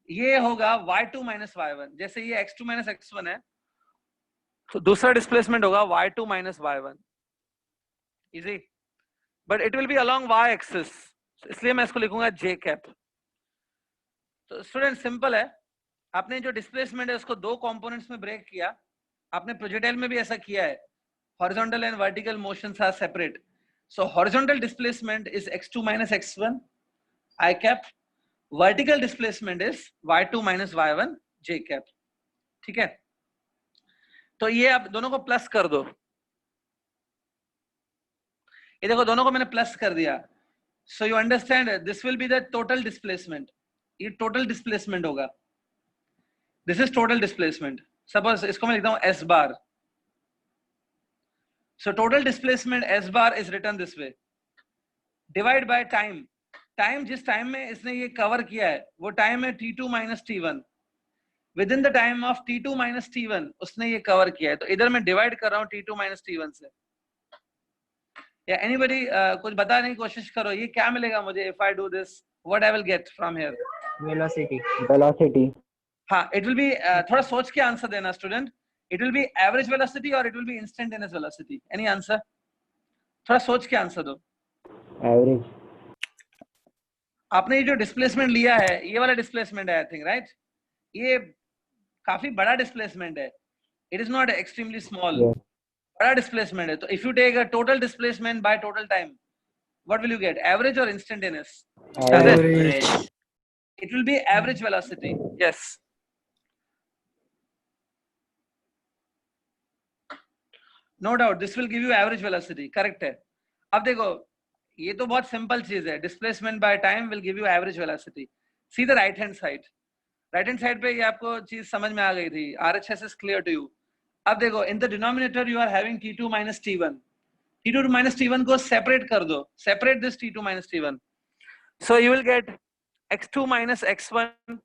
A: ये होगा y2 minus y1। जैसे ये x2 minus x1 है, तो दूसरा डिस्प्लेसमेंट होगा y2 minus y1। Easy, but it will B along y axis, इसलिए मैं इसको लिखूंगा j कैप। तो स्टूडेंट सिंपल है, आपने जो डिस्प्लेसमेंट है उसको दो कंपोनेंट्स में ब्रेक किया। आपने प्रोजेक्टाइल में भी ऐसा किया है, horizontal and vertical motions are separate. So horizontal displacement is x2 minus x1 i cap, vertical displacement is y2 minus y1 j cap. ठीक है, तो ये आप दोनों को प्लस कर दो। ये देखो, दोनों को मैंने प्लस कर दिया। So you understand, this will be the total displacement. ये टोटल डिस्प्लेसमेंट होगा, this is total displacement. Suppose इसको मैं लिखता हूं s bar. So total displacement s bar is written this way, divide by time. Time जिस time में इसने ये कवर किया है वो टाइम है t2 minus t1। With in the time of t2 minus t1 उसने ये कवर किया है, तो इधर मैं डिवाइड कर रहा हूँ t2 minus t1 से। या एनीबॉडी कुछ बताने की कोशिश करो, ये क्या मिलेगा मुझे if I do this, what I will get from here?
D: Velocity.
A: हाँ, इट विल बी, थोड़ा सोच के आंसर देना student. It will be average velocity और it will be instantaneous velocity? Any answer? थोड़ा सोच के आंसर दो।
D: एवरेज।
A: आपने ये जो डिस्प्लेसमेंट लिया है, ये वाला डिस्प्लेसमेंट है आई थिंक, राइट? ये काफी बड़ा डिस्प्लेसमेंट है, it is not extremely small. बड़ा डिस्प्लेसमेंट है, तो if you take a total displacement by total time, what will you get, average और instantaneous?
D: Average.
A: It will be average velocity. Yes, no doubt this will give you average velocity, correct है। अब देखो, ये तो बहुत simple चीज है, displacement by time will give you average velocity. See the right hand side, right hand side पे ये आपको चीज समझ में आ गई थी, RHS is clear to you. अब देखो, in the denominator you are having t2 minus t1। t2 minus t1 को सेपरेट कर दो, separate this t2 minus t1, so you will get x2 minus x1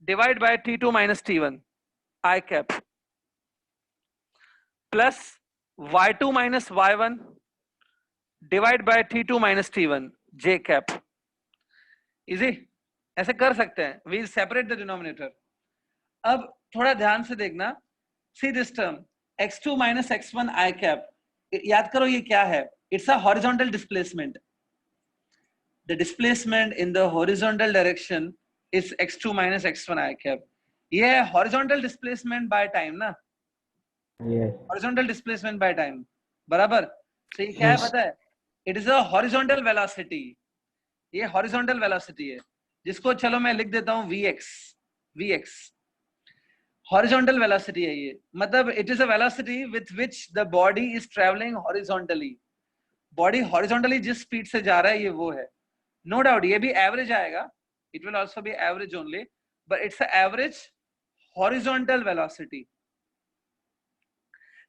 A: divided by t2 minus t1 I cap plus y2 minus y1 divided by t2 minus t1 j cap। Easy, ऐसे कर सकते हैं, we separate the denominator। अब थोड़ा ध्यान से देखना, see this term x2 minus x1 I cap, याद करो ये क्या है, it's a horizontal displacement। The displacement in the horizontal direction is x2 minus x1 I cap। ये है horizontal displacement by time ना?
D: Yes।
A: horizontal displacement by time, बराबर? तो ये क्या है पता है? It is a horizontal velocity। ये horizontal velocity है, जिसको चलो मैं लिख देता हूँ vx। हॉरिजॉन्टल वेलोसिटी है ये, मतलब it is a velocity with which the body is travelling horizontally. Body horizontally जिस स्पीड से जा रहा है, ये वो है। नो डाउट ये भी एवरेज आएगा, it will also be average only, but it's a average horizontal velocity.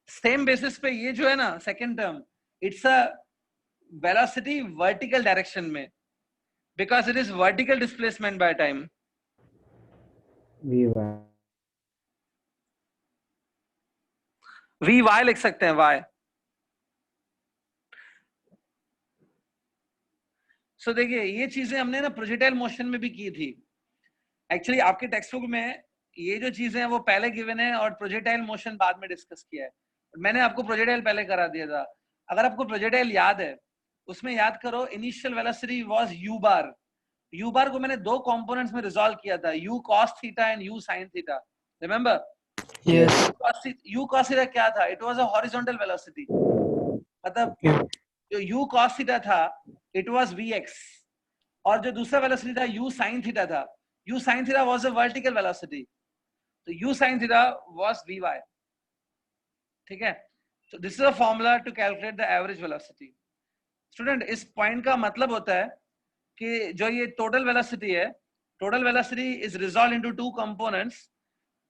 A: Same basis पे ये जो है ना second term, it's a velocity vertical direction में, because it is vertical displacement by time.
D: Vy.
A: V Y लिख सकते हैं, Y. सो देखिए ये चीजें हमने ना प्रोजेक्टाइल मोशन में भी की थी। एक्चुअली आपके टेक्स्ट बुक में ये जो चीजें हैं वो पहले गिवन है और प्रोजेक्टाइल मोशन बाद में डिस्कस किया है। मैंने आपको प्रोजेक्टाइल पहले करा दिया था। अगर आपको प्रोजेक्टाइल याद है, उसमें याद करो initial velocity was U bar. U bar को मैंने दो कंपोनेंट्स में रिजॉल्व किया था, U cos theta and U sine theta. Remember?
B: Yes.
A: U cos theta क्या था? It was a horizontal velocity. मतलब जो यू कॉस थीटा था इट वाज vx, और जो दूसरा वेलोसिटी था यू साइन थीटा था, U sine theta was a vertical velocity, तो U sine theta was vy। ठीक है, तो this is a formula to calculate the average velocity. Student इस पॉइंट का मतलब होता है कि जो ये टोटल वेलोसिटी है, total velocity is resolve into two components,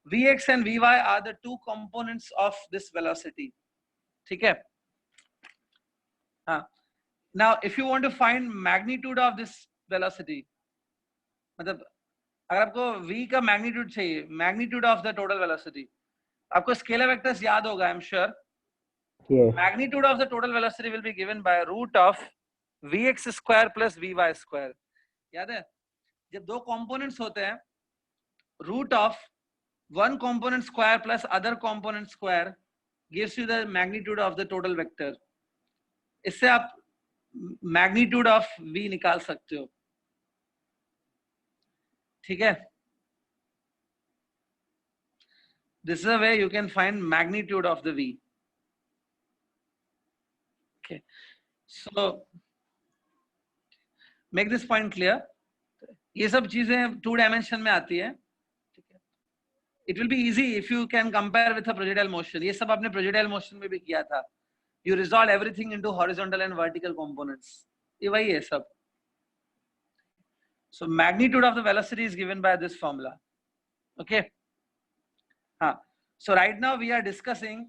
A: vx and vy are the two components of this velocity। ठीक है, हाँ। Now if you want to find magnitude of this velocity, मतलब अगर आपको v का मैग्नीट्यूड चाहिए, magnitude of the total velocity, आपको scalar vectors याद होगा, I am sure.
D: Yes.
A: Magnitude of the total velocity will be given by root of vx square plus vy square. याद है, जब दो कंपोनेंट्स होते हैं, root of one component square plus other component square gives you the magnitude of the total vector. इससे आप magnitude of v निकाल सकते हो। ठीक है, this is a way you can find magnitude of the v। okay, so make this point clear। ये सब चीजें टू डायमेंशन में आती है। ठीक है, it will be easy if you can compare with a projectile motion। ये सब आपने projectile motion में भी किया था। you resolve everything into horizontal and vertical components। ये वही है सब। so magnitude of the velocity is given by this formula। okay, हाँ, so right now we are discussing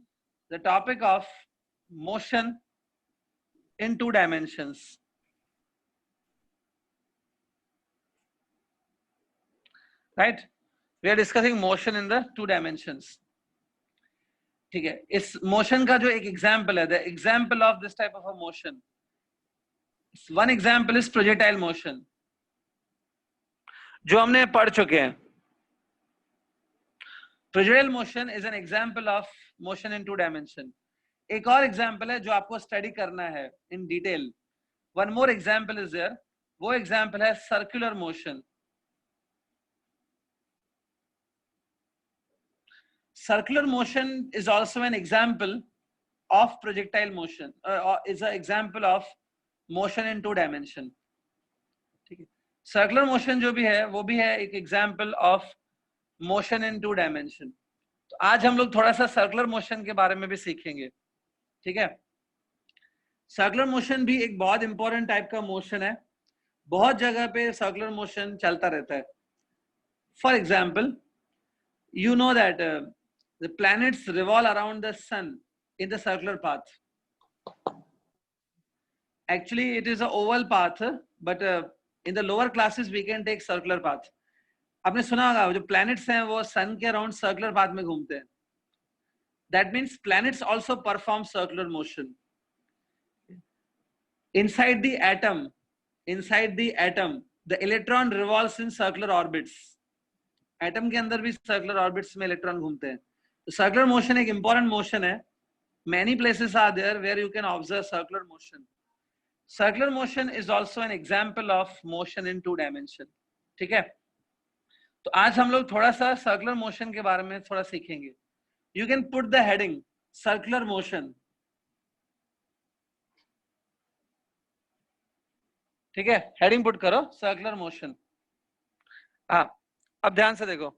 A: the topic of motion in two dimensions। right, we are discussing motion in the two dimensions। ठीक है, इस motion का जो एक example है, the example of this type of a motion, one example is projectile motion, जो हमने पढ़ चुके हैं। Projectile motion is an example of motion in two dimension. एक और एग्जांपल है जो आपको स्टडी करना है in detail, one more example is there, वो एग्जांपल है circular motion. circular motion is also an example of projectile motion, is an example of motion in two dimension। ठीक है, circular motion जो भी है वो भी है एक example of motion in two dimension। तो आज हम लोग थोड़ा सा circular motion के बारे में भी सीखेंगे। ठीक है, circular motion भी एक बहुत important टाइप का motion है, बहुत जगह पे circular motion चलता रहता है। For example, you know that the planets revolve around the sun in the circular path। actually it is a oval path, but in the lower classes we can take circular path। आपने सुना होगा जो planets हैं वो sun के around circular path में घूमते हैं। that means planets also perform circular motion। inside the atom the electron revolves in circular orbits। atom के अंदर भी circular orbits में electron घूमते हैं। तो circular motion एक important motion है। many places are there where you can observe circular motion। circular motion is also an example of motion in two dimension। ठीक है, तो आज हम लोग थोड़ा सा circular motion के बारे में थोड़ा सीखेंगे। you can put the heading circular motion। ठीक है, हेडिंग पुट करो सर्कुलर मोशन। हाँ, अब ध्यान से देखो,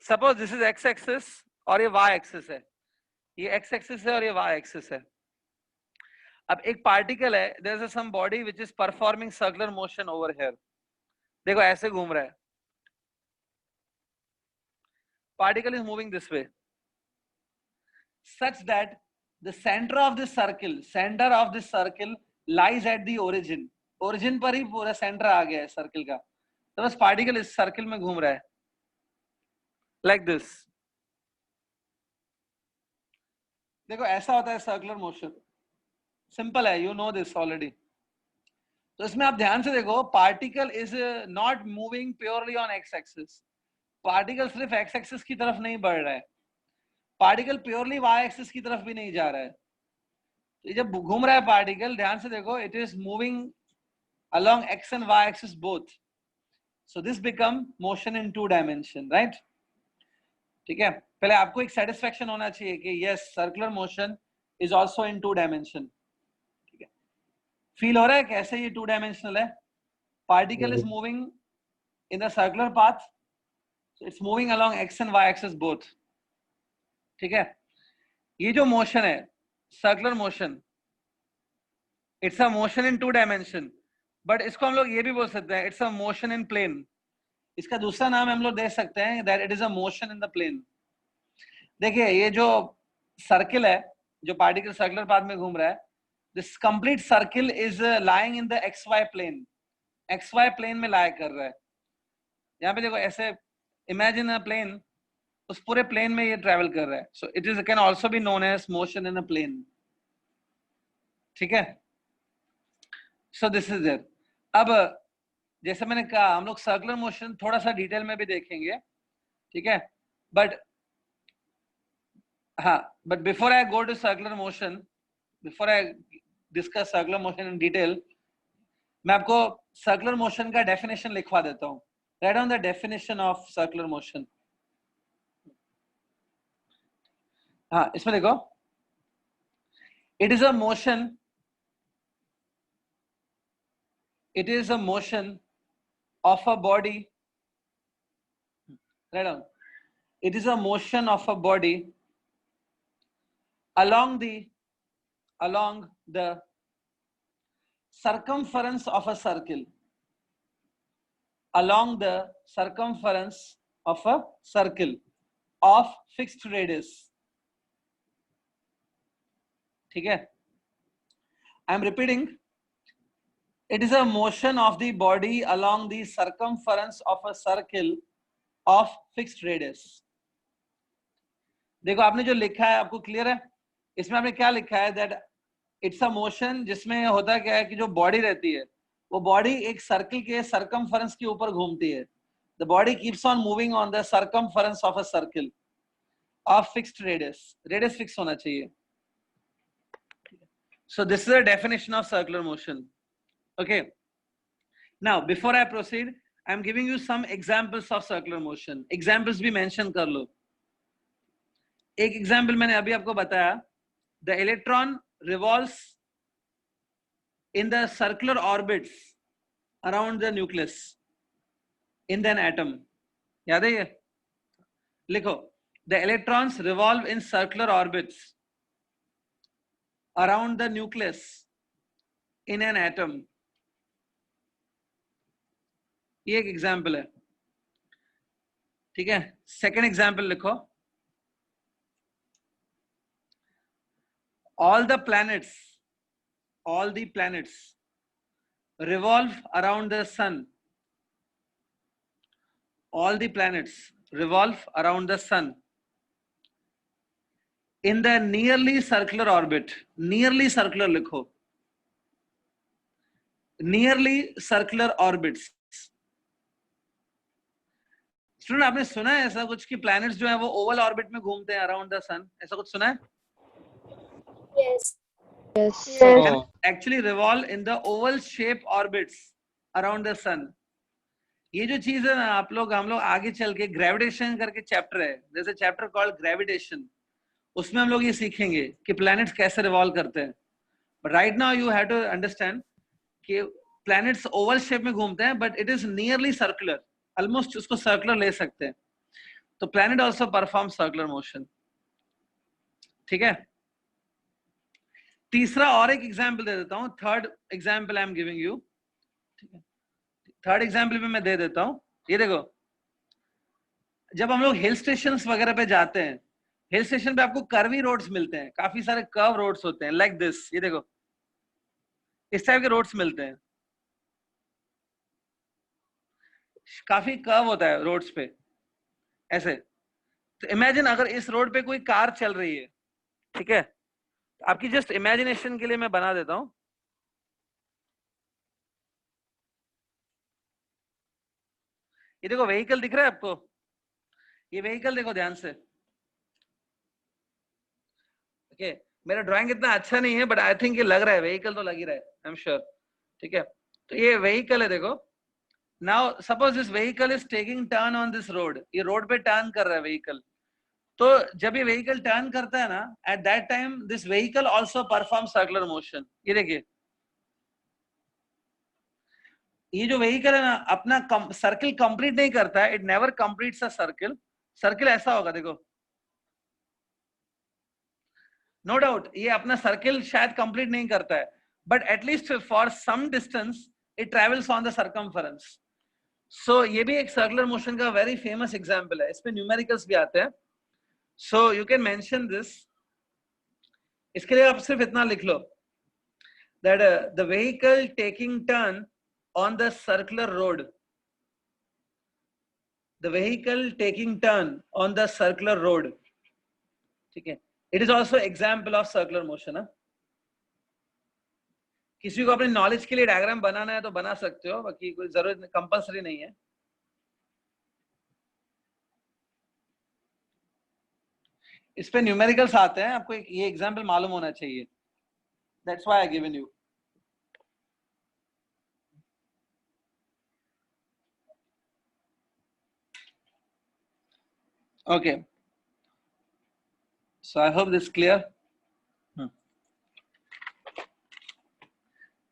A: suppose this is x axis और ये वाई एक्सिस है, ये एक्स एक्सिस है और ये वाई एक्सिस है। अब एक पार्टिकल है, there is some body which is performing circular motion over here. देखो ऐसे घूम रहा है, particle is moving this way. such that the center of this circle lies at the origin. origin पर ही पूरा center आ गया है सर्कल का, तो बस पार्टिकल इस सर्कल में घूम रहा है like this. देखो ऐसा होता है सर्कुलर मोशन, सिंपल है, यू नो दिस ऑलरेडी. तो इसमें आप ध्यान से देखो, particle is not moving purely on x axis. Particle सिर्फ एक्स एक्सिस की तरफ नहीं बढ़ रहा है, पार्टिकल प्योरली वाई एक्सिस की तरफ भी नहीं जा रहा है. तो जब घूम रहा है पार्टिकल, ध्यान से देखो, it is moving along x and y axis both. So this become motion in 2 dimension, right? ठीक है, पहले आपको एक सेटिस्फेक्शन होना चाहिए कि yes circular motion is also in 2 dimension. ठीक है, फील हो रहा है कैसे ये 2 डायमेंशनल है? Particle is moving in the circular path, so it's moving along x and y axis both. ठीक है, ये जो मोशन है circular motion, it's a motion in 2 dimension, but इसको हम लोग ये भी बोल सकते हैं it's a motion in plane. इसका दूसरा नाम हम लोग दे सकते हैं that it is a motion in the plane. देखिए ये जो सर्किल है, जो पार्टिकल सर्कुलर पाथ में घूम रहा है, this complete circle is lying in the x y plane. X y plane में लाई कर रहा है. यहाँ पे देखो ऐसे इमेजिन अ प्लेन, उस पूरे प्लेन में ये ट्रेवल कर रहा है. So it is can also be known as motion in a plane. ठीक है, सो दिस इज इट. अब जैसे मैंने कहा, हम लोग सर्कुलर मोशन थोड़ा सा डिटेल में भी देखेंगे. ठीक है, but before I go to circular motion, before I discuss circular motion in detail, मैं आपको सर्कुलर मोशन का डेफिनेशन लिखवा देता हूँ. Write down the definition of circular motion. हाँ, इसमें देखो, it is a motion, it is a motion of a body. Right on. It is a motion of a body along the circumference of a circle. Along the circumference of a circle of fixed radius. ठीक है, I am repeating. It is a motion of the body along the circumference of a circle of fixed radius. देखो आपने जो लिखा है आपको clear है? इसमें आपने क्या लिखा है? दैट इट्स अ मोशन जिसमें होता क्या है कि जो बॉडी रहती है, वो बॉडी एक सर्कल के सर्कमफरेंस के ऊपर घूमती है. The body keeps on moving on the circumference of a circle of fixed radius. Radius fix होना चाहिए. So this is the definition of circular motion. Okay, now before I proceed, I am giving you some examples of circular motion. Examples भी mention कर लो. एक example मैंने अभी आपको बताया, the electron revolves in the circular orbits around the nucleus in an atom. याद है ये? लिखो, the electrons revolve in circular orbits around the nucleus in an atom. ये एक एग्जाम्पल है. ठीक है, सेकेंड एग्जाम्पल लिखो, all the planets revolve around the sun. All the planets revolve around the sun in the nearly circular orbit. Nearly circular लिखो, nearly circular orbits. Student आपने सुना है ऐसा कुछ कि प्लैनेट्स जो है वो ओवल ऑर्बिट में घूमते हैं अराउंड द सन? ऐसा कुछ सुना है?
C: Yes.
B: Yes.
A: Actually revolve in the oval shape orbits around the sun. ये जो चीज है ना, हम लोग आगे चल के ग्रेविटेशन करके चैप्टर है, जैसे चैप्टर कॉल्ड ग्रेविटेशन, उसमें हम लोग ये सीखेंगे कि प्लैनेट्स कैसे रिवॉल्व करते हैं. But right now you have to understand कि प्लैनेट्स ओवल शेप में घूमते हैं, but it is nearly circular. Almost उसको सर्कुलर ले सकते हैं. तो planet also perform circular motion. ठीक है, तीसरा और एक एग्जांपल दे देता हूं. Third example I am giving you. ठीक है, थर्ड एग्जांपल भी मैं दे देता हूं. ये देखो, जब हम लोग हिल स्टेशंस वगैरह पे जाते हैं, हिल स्टेशन पे आपको कर्वी रोड्स मिलते हैं, काफी सारे कर्व रोड्स होते हैं लाइक दिस, ये देखो इस टाइप के रोड्स मिलते हैं, काफी कर्व होता है रोड्स पे ऐसे। तो इमेजिन अगर इस रोड पे कोई कार चल रही है, ठीक है, आपकी जस्ट इमेजिनेशन के लिए मैं बना देता हूं, ये देखो व्हीकल दिख रहा है आपको, ये व्हीकल देखो ध्यान से, ओके मेरा ड्राइंग इतना अच्छा नहीं है बट आई थिंक ये लग रहा है, व्हीकल तो लग ही रहा है, आई एम श्योर, ठीक है। तो ये व्हीकल है देखो, now suppose this vehicle is taking turn on this road, ये रोड पे टर्न कर रहा है व्हीकल, तो जब ये व्हीकल टर्न करता है ना, at that time this vehicle also perform circular motion. ये देखिए ये जो व्हीकल है ना अपना सर्किल कंप्लीट नहीं करता है, it never completes a circle, circle ऐसा होगा देखो, नो डाउट ये अपना सर्किल शायद कंप्लीट नहीं करता है but at least for some distance it travels on the circumference. So ये भी एक सर्कुलर मोशन का वेरी फेमस एग्जांपल है, इसमें न्यूमेरिकल्स भी आते हैं, so you can mention this. इसके लिए आप सिर्फ इतना लिख लो that the vehicle taking turn on the circular road, the vehicle taking turn on the circular road, ठीक है, it is also example of circular motion। किसी को अपने नॉलेज के लिए डायग्राम बनाना है तो बना सकते हो, बाकी कोई जरूरत कंपलसरी नहीं है। इस पे न्यूमेरिकल्स आते हैं, आपको ये एग्जांपल मालूम होना चाहिए, that's why I given you। Okay, so I hope this is clear।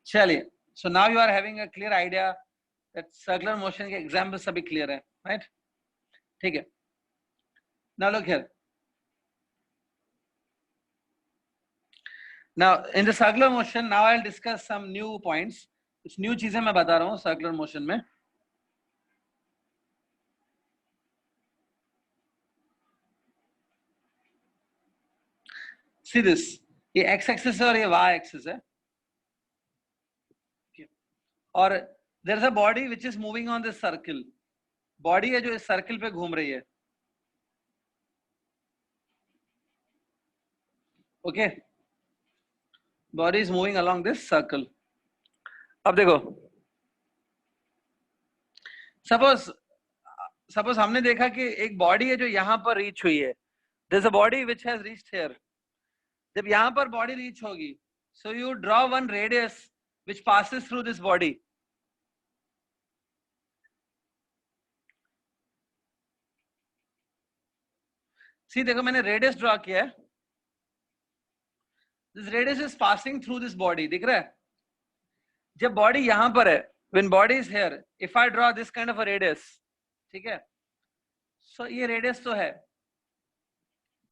A: चलिए, so now you are having a clear idea that circular motion के examples सभी clear है, right? ठीक है, now look here, now in the circular motion now I'll discuss some new points, कुछ new चीजें मैं बता रहा हूँ circular motion में। See this, ये x axis है और ये y axis है, और there is a body which is moving on this circle, body है जो इस सर्किल पे घूम रही है, okay, body is moving along this circle। अब देखो सपोज हमने देखा कि एक बॉडी है जो यहां पर रीच हुई है, there is a body which has reached here, जब यहां पर बॉडी रीच होगी, so you draw one radius which passes through this body। See देखो मैंने रेडियस ड्रॉ किया है, this radius is passing through this body, दिख रहा है, जब बॉडी यहां पर है, when body is here, if I draw this kind of a radius, ठीक है, so ये रेडियस तो है,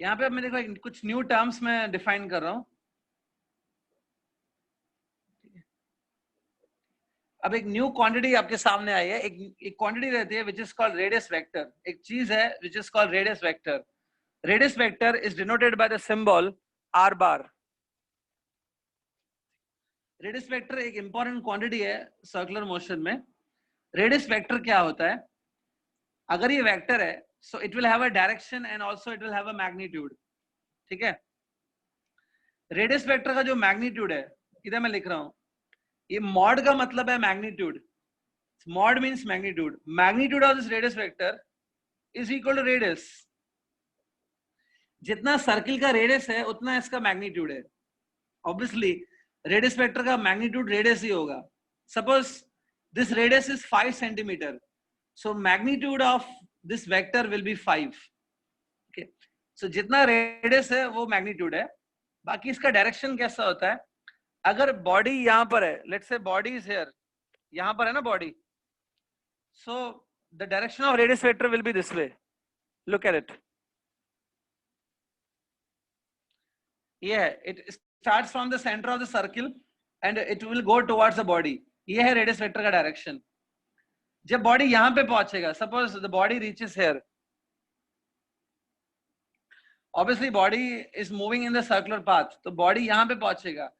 A: यहाँ पे अब मैं देखो कुछ न्यू टर्म्स में डिफाइन कर रहा हूं। अब एक न्यू क्वांटिटी आपके सामने आई है, एक क्वांटिटी रहती है which is called radius vector, एक चीज है which is called radius vector. Radius vector is denoted by the symbol r bar. Radius vector एक इंपॉर्टेंट क्वांटिटी है सर्कुलर मोशन में। रेडियस वेक्टर क्या होता है, अगर ये वेक्टर है so it will have a direction and also it will have a magnitude, ठीक है। रेडियस वेक्टर का जो मैग्नीट्यूड है, इधर मैं लिख रहा हूं, ये मॉड का मतलब है magnitude, mod means magnitude, magnitude of this radius vector is equal to radius, जितना सर्किल का रेडियस है उतना इसका मैग्नीट्यूड है। ऑब्वियसली रेडियस वेक्टर का मैग्नीट्यूड रेडियस ही होगा। Suppose this radius is 5 centimetre, so magnitude of this vector will be 5, okay, so जितना रेडियस है वो मैग्नीट्यूड है। बाकी इसका डायरेक्शन कैसा होता है, अगर बॉडी यहां पर है, let's say body is here, यहां पर है ना body, so the direction of radius vector will be this way, look at it, yeah, it starts from the center of the circle and it will go towards the body, ये है radius vector का direction. जब body यहां पे पहुंचेगा, suppose the body reaches here, obviously body is moving in the circular path, तो body यहाँ पे पहुंचेगा।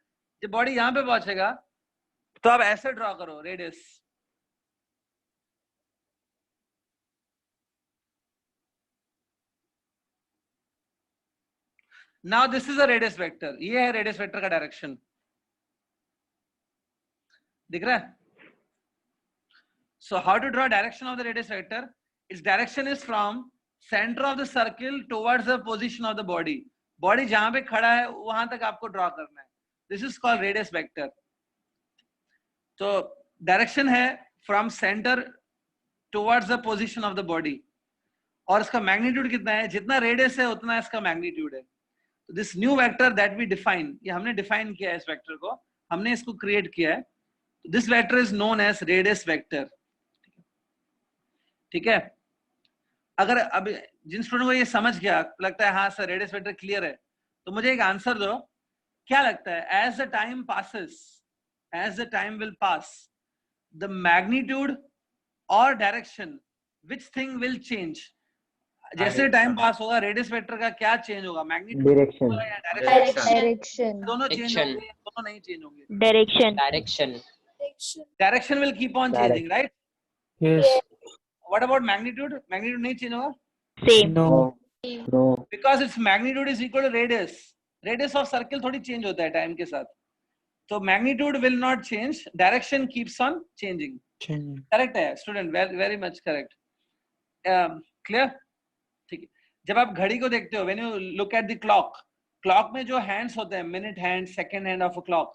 A: जब बॉडी यहाँ पे पहुंचेगा तो आप ऐसे ड्रॉ करो radius. Now this is a radius vector, ये है रेडियस वेक्टर का डायरेक्शन, दिख रहा है? So how to draw direction of the radius vector? It's direction is from centre of the circle towards the position of the body. Body जहां पे खड़ा है वहां तक आपको ड्रॉ करना है। This is called radius vector. तो डायरेक्शन है from centre towards the position of the body, और इसका मैग्नीट्यूड कितना है? जितना रेडियस है उतना इसका मैग्नीट्यूड है। तो this new vector that we define, ये हमने डिफाइन किया है, इस वेक्टर को हमने इसको क्रिएट किया है। This vector is known as radius vector. ठीक है? अगर अब जिन स्टूडेंट को ये समझ गया, लगता है हाँ सर रेडियस वेक्टर क्लियर है, तो मुझे एक आंसर दो, क्या लगता है as the time passes, as the time will pass, the magnitude और direction, which thing will change? जैसे टाइम पास होगा रेडियस वेक्टर का क्या चेंज होगा? Magnitude
D: Direction.
A: या डायरेक्शन?
C: Direction.
A: दोनों चेंज
B: Direction.
A: होंगे, दोनों नहीं चेंज होंगे।
C: Direction.
B: Direction.
C: Direction.
A: Direction will keep on changing, right?
D: Yes.
A: What about magnitude? Magnitude नहीं चेंज होगा
C: Same.
D: No. No.
A: Because it's magnitude is equal to radius. Radius of circle थोड़ी change होता है time के साथ, तो magnitude will not change, direction keeps on changing. Correct है student, very much correct. Clear? ठीक है। जब आप घड़ी को देखते हो, when you look at the clock, clock में जो हैंड्स होते हैं, minute hand, second hand of a clock,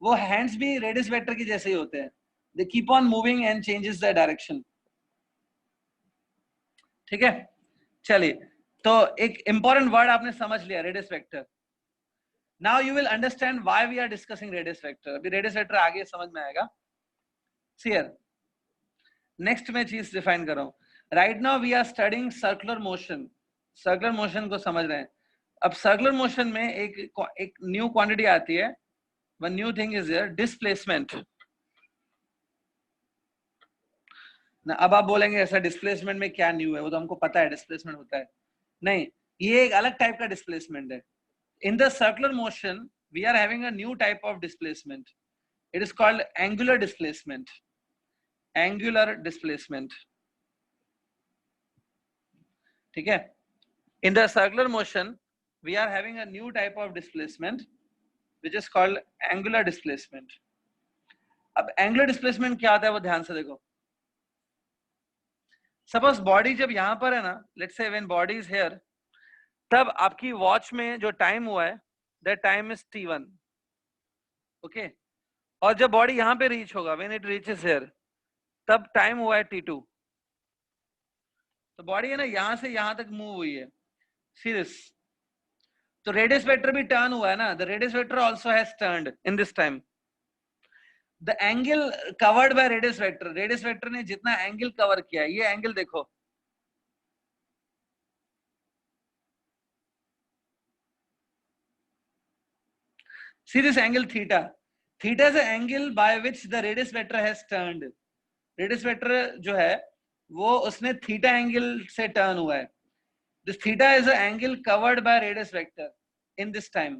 A: वो हैंड्स भी रेडियस वेक्टर की जैसे ही होते हैं। They keep on moving and changes the direction. ठीक है, चलिए, तो एक इंपॉर्टेंट वर्ड आपने समझ लिया, radius vector. Now you will understand why we are discussing radius vector. अभी रेडियस वेक्टर आगे समझ में आएगा। क्लियर? नेक्स्ट मैं चीज डिफाइन कर रहा हूं। Right now we are studying circular motion. Circular motion को समझ रहे हैं। अब सर्कुलर मोशन में एक न्यू क्वांटिटी आती है, one new thing is there, displacement. ना अब आप बोलेंगे ऐसा डिस्प्लेसमेंट में क्या न्यू है, वो तो हमको पता है डिस्प्लेसमेंट होता है। नहीं, ये एक अलग टाइप का डिस्प्लेसमेंट है। In the circular motion we are having a new type of displacement. It is called angular displacement. Angular displacement, ठीक है? In the circular motion, we are having a new type of displacement, which is called angular displacement. अब angular displacement क्या आता है वो ध्यान से देखो। Suppose body जब यहाँ पर है ना, let's say when body is here, तब आपकी watch में जो time हुआ है, that time is t1, okay? और जब body यहाँ पे reach होगा, when it reaches here, तब time हुआ है t2। तो body है ना यहाँ से यहाँ तक move हुई है। See this. तो रेडियस वेक्टर भी टर्न हुआ है ना, the radius vector also has turned in this time. The angle covered by radius vector, radius vector ने जितना एंगल कवर किया, ये एंगल देखो, see this angle theta. Theta is the angle by which the radius vector has turned. Radius vector जो है वो उसने theta angle से टर्न हुआ है। This theta is an angle covered by radius vector in this time.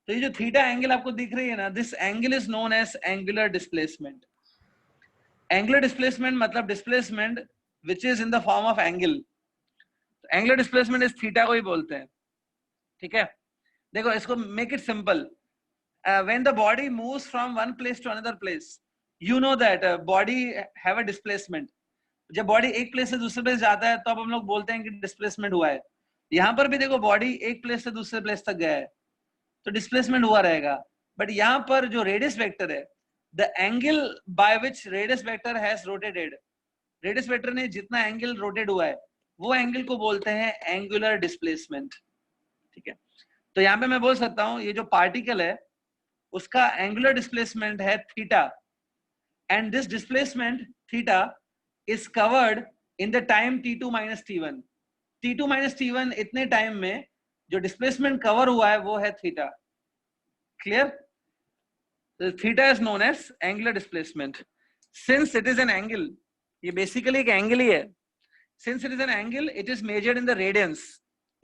A: तो ये जो theta angle आपको दिख रही है ना, this angle is known as angular displacement. Angular displacement मतलब displacement which is in the form of angle. Angular displacement is theta को ही बोलते हैं, ठीक है? देखो इसको make it simple. When the body moves from one place to another place, you know that body have a displacement. जब body एक place से दूसरे प्लेस जाता है तो अब हम लोग बोलते हैं कि डिस्प्लेसमेंट हुआ है। यहाँ पर भी देखो बॉडी एक प्लेस से दूसरे प्लेस तक गया है तो डिस्प्लेसमेंट हुआ रहेगा। बट यहाँ पर जो रेडियस वेक्टर है, the angle by which radius vector has rotated, radius vector ने जितना एंगल रोटेट हुआ है वो एंगल को बोलते हैं एंगुलर डिस्प्लेसमेंट, ठीक है? तो यहाँ पे मैं बोल सकता हूँ ये जो पार्टिकल है उसका एंगुलर डिस्प्लेसमेंट है theta, and this displacement theta is covered in the time t2 minus t1. t2 minus t1 इतने टाइम में जो डिस्प्लेसमेंट कवर हुआ है वो है theta. Clear? Theta is known as angular displacement. Since it is an angle, ये basically एक angle ही है, since it is an angle it is measured in the radians,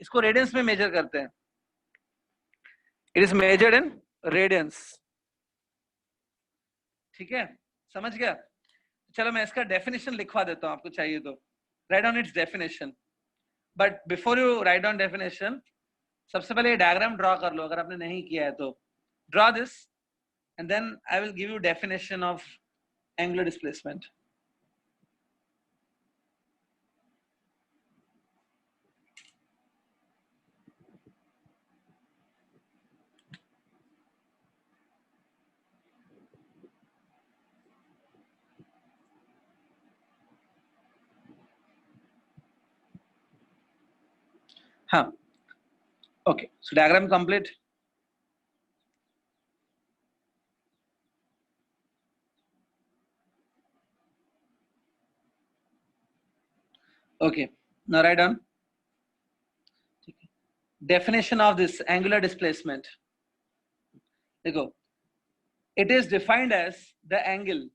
A: इसको रेडियंस में मेजर करते हैं, it is measured in radians. ठीक है, समझ गया? चलो मैं इसका डेफिनेशन लिखवा देता हूं आपको चाहिए तो, write down it's definition. But before you write down definition, सबसे पहले ये डायग्राम ड्रॉ कर लो अगर आपने नहीं किया है तो। Draw this and then I will give you definition of angular displacement. हाँ, okay, so diagram complete. Okay, now write down definition of this angular displacement. देखो, it is defined as the angle,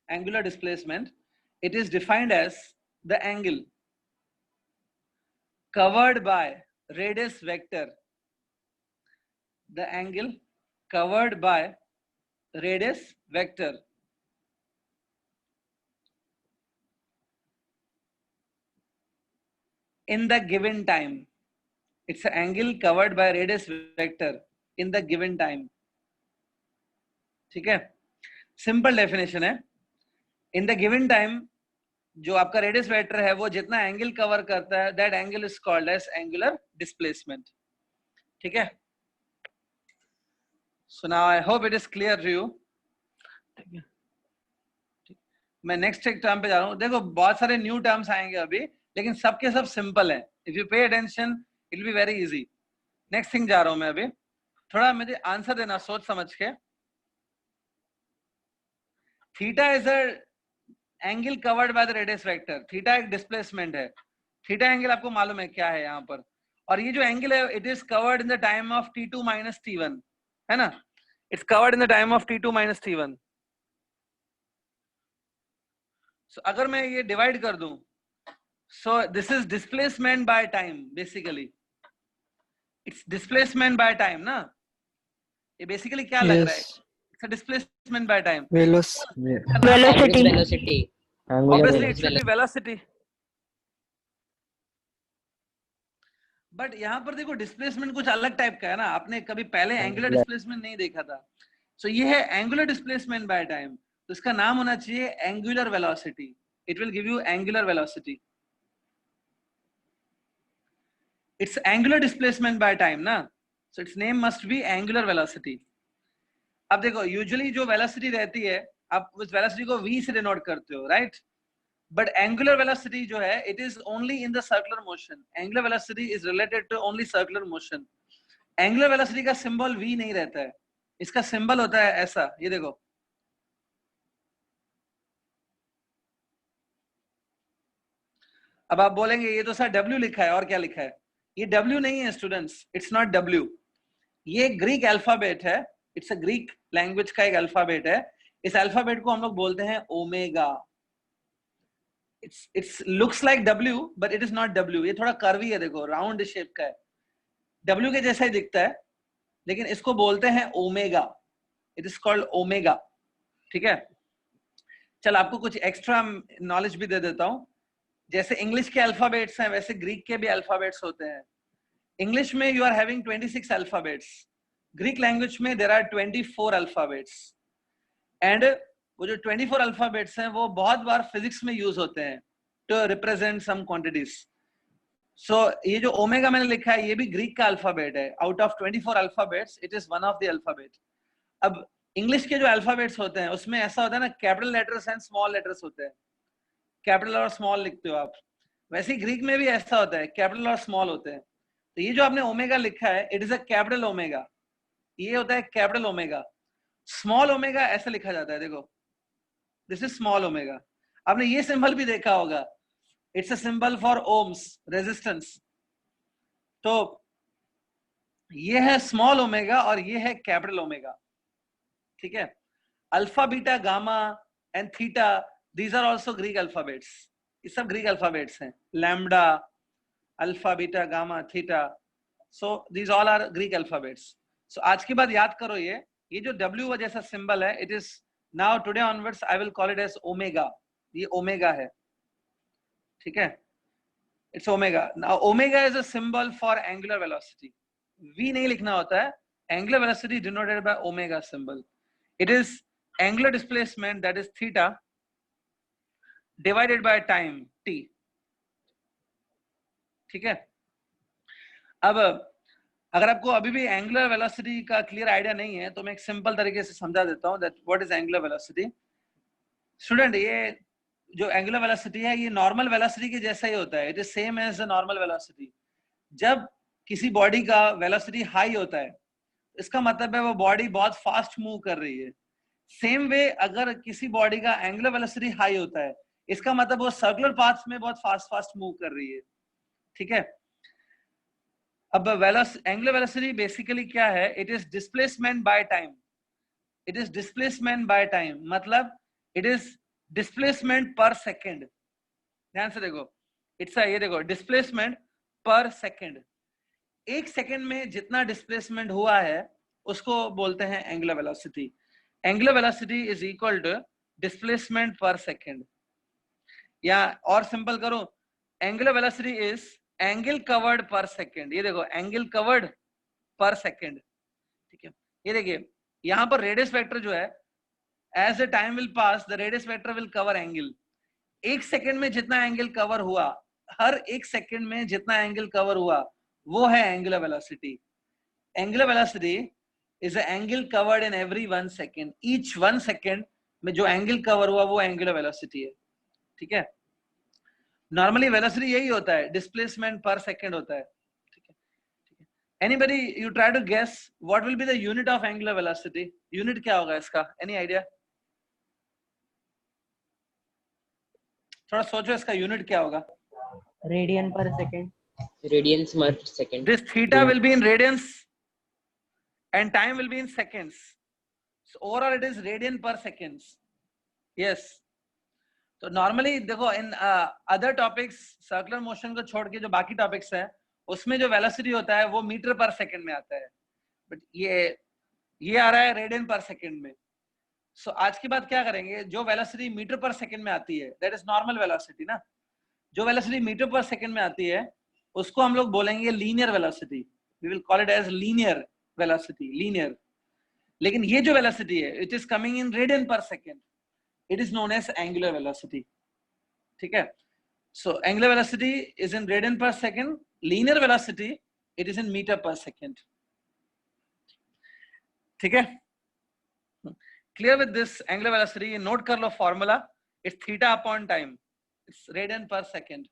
A: angular displacement, it is defined as the angle covered by radius vector, the angle covered by radius vector in the given time. It's an angle covered by radius vector in the given time. ठीक है, simple definition है। In the given time जो आपका radius vector है वो जितना angle cover करता है, that angle is called as angular displacement. ठीक है, so now I hope it is clear to you. ठीक है, मैं नेक्स्ट एक टर्म पे जा रहा हूँ। देखो बहुत सारे न्यू टर्म्स आएंगे अभी, लेकिन सबके सब सिंपल है। If you pay attention it will be very easy. Next thing जा रहा हूँ मैं अभी, थोड़ा मुझे आंसर देना सोच समझ के। Theta is a angle covered by the radius vector. Theta एक डिस्प्लेसमेंट है। थीटा एंगल आपको मालूम है क्या है यहाँ पर, और ये जो एंगल है it is covered in the time of t2 minus t1, है ना? It's covered in the time of t2 minus t1। सो अगर मैं ये डिवाइड कर दूं, so this is displacement by time, basically it's displacement by time ना। ये basically क्या लग रहा है?
D: Yes.
A: It's a displacement by time.
B: Average velocity.
A: Obviously it
B: Average
A: should be
B: velocity.
A: velocity, but यहाँ पर देखो डिस्प्लेसमेंट कुछ अलग टाइप का है ना। आपने कभी पहले एंगुलर डिस्प्लेसमेंट नहीं देखा था। सो ये है एंगुलर डिस्प्लेसमेंट बाय टाइम, तो इसका नाम होना चाहिए angular velocity. It will give you angular velocity. It's angular displacement by time ना, so its name must be angular velocity. अब देखो यूजुअली जो वेलोसिटी रहती है, आप उस वेलोसिटी को v से डिनोट करते हो, राइट? बट एंगुलर वेलोसिटी जो है it is only in the circular motion. Angular velocity is related to only circular motion. Angular velocity का सिंबल v नहीं रहता है, इसका सिंबल होता है ऐसा, ये देखो। अब आप बोलेंगे ये तो सर w लिखा है, और क्या लिखा है? ये w नहीं है स्टूडेंट्स, इट्स नॉट w। ये ग्रीक अल्फाबेट है, इट्स अ ग्रीक लैंग्वेज का एक अल्फाबेट है। इस अल्फाबेट को हम लोग बोलते हैं omega. It's looks like W but it is not W। ये थोड़ा कर्वी है, देखो राउंड शेप का है, W के जैसा ही दिखता है, लेकिन इसको बोलते हैं omega. It is called omega. ठीक है, चल आपको कुछ एक्स्ट्रा नॉलेज भी दे देता हूं। जैसे इंग्लिश के अल्फाबेट्स हैं, वैसे ग्रीक के भी अल्फाबेट्स होते हैं। इंग्लिश में you are having 26 alphabets, Greek language में देयर आर 24 अल्फाबेट्स। एंड वो जो 24 अल्फाबेट्स हैं वो बहुत बार फिजिक्स में यूज होते हैं टू रिप्रेजेंट सम क्वांटिटीज। सो ये जो ओमेगा मैंने लिखा है ये भी ग्रीक का अल्फाबेट है। Out of 24 alphabets it is one of the alphabet. अब इंग्लिश के जो अल्फाबेट्स होते हैं उसमें ऐसा होता है ना, capital letters and small letters होते हैं। कैपिटल और स्मॉल लिखते हो आप, वैसे ही ग्रीक में भी ऐसा होता है, कैपिटल और स्मॉल होते हैं। तो ये जो आपने ओमेगा लिखा है it is a capital omega, ये होता है कैपिटल ओमेगा। स्मॉल ओमेगा ऐसे लिखा जाता है, देखो दिस इज स्मॉल ओमेगा। आपने ये सिंबल भी देखा होगा, it's a symbol for ohms, resistance. तो ये है स्मॉल ओमेगा और ये है कैपिटल ओमेगा। ठीक है, alpha beta gamma and theta, these are also Greek alphabets. ये सब ग्रीक अल्फाबेट्स हैं। Lambda, alpha, beta, gamma, theta. So these all are Greek alphabets. So आज के बाद याद करो ये जो W जैसा सिंबल है, it is now today onwards I will call it as omega. ये ओमेगा है, ठीक है? It's omega. Now omega is a symbol for angular velocity. V नहीं लिखना होता है. Angular velocity denoted by omega symbol. It is angular displacement, that is theta, divided by time t. ठीक है? अब अगर आपको अभी भी एंगुलर वेलोसिटी का क्लियर आइडिया नहीं है तो मैं एक सिंपल तरीके से समझा देता हूं that what is angular velocity. Student, ये जो एंगुलर वेलोसिटी है ये नॉर्मल वेलोसिटी के जैसा ही होता है. It is same as the normal velocity. जब किसी बॉडी का वेलोसिटी हाई होता है इसका मतलब है वो बॉडी बहुत फास्ट मूव कर रही है. सेम वे अगर किसी बॉडी का एंगुलर वेलोसिटी हाई होता है इसका मतलब वो सर्कुलर पाथ्स में बहुत फास्ट मूव कर रही है. ठीक है? अब एंगुलर वेलोसिटी बेसिकली क्या है? It is displacement by time. It is displacement by time मतलब it is displacement per second. ध्यान से देखो, इट्स ये देखो डिस्प्लेसमेंट पर सेकेंड. एक सेकेंड में जितना डिस्प्लेसमेंट हुआ है उसको बोलते हैं angular velocity. Angular velocity is equal to displacement per second. या और सिंपल करो, angular velocity is angle covered per second. ये देखो एंगल कवर्ड पर सेकेंड. ठीक है? ये देखिए यहां पर रेडियस वेक्टर जो है, as the time will pass the radius vector will cover angle. एक सेकेंड में जितना एंगल कवर हुआ, हर एक सेकेंड में जितना एंगल कवर हुआ वो है angular velocity. Angular velocity is a angle covered in every 1 second. Each 1 second में जो एंगल कवर हुआ वो एंगुलर वेलोसिटी है. ठीक है? नॉर्मली वेलोसिटी यही होता है, डिस्प्लेसमेंट पर सेकेंड होता है. ठीक है? Anybody you try to guess what will be the unit of angular velocity? Unit क्या होगा इसका? Any idea? थोड़ा सोचो इसका यूनिट क्या होगा?
B: Radian per second.
D: Radians per second.
A: This theta will be in radians and time will be in seconds. So overall it is radian per seconds. Yes. तो normally देखो इन अदर टॉपिक्स, सर्कुलर मोशन को छोड़ के जो बाकी topics है उसमें जो वेलोसिटी होता है वो मीटर पर सेकंड में आता है. बट ये आ रहा है रेडियन पर सेकंड में. सो आज के बाद क्या करेंगे, जो वेलोसिटी मीटर पर सेकंड में आती है दैट इज नॉर्मल वेलोसिटी ना. जो वेलोसिटी मीटर पर सेकंड में आती है उसको हम लोग बोलेंगे linear velocity. We will call it as linear velocity, linear. लेकिन ये जो वेलोसिटी है it is coming in radian per second. It is known as angular velocity. ठीक है? So angular velocity is in radian per second. Linear velocity it is in meter per second. ठीक है? Clear with this angular velocity? Note कर लो formula. It's theta upon time. It's radian per second.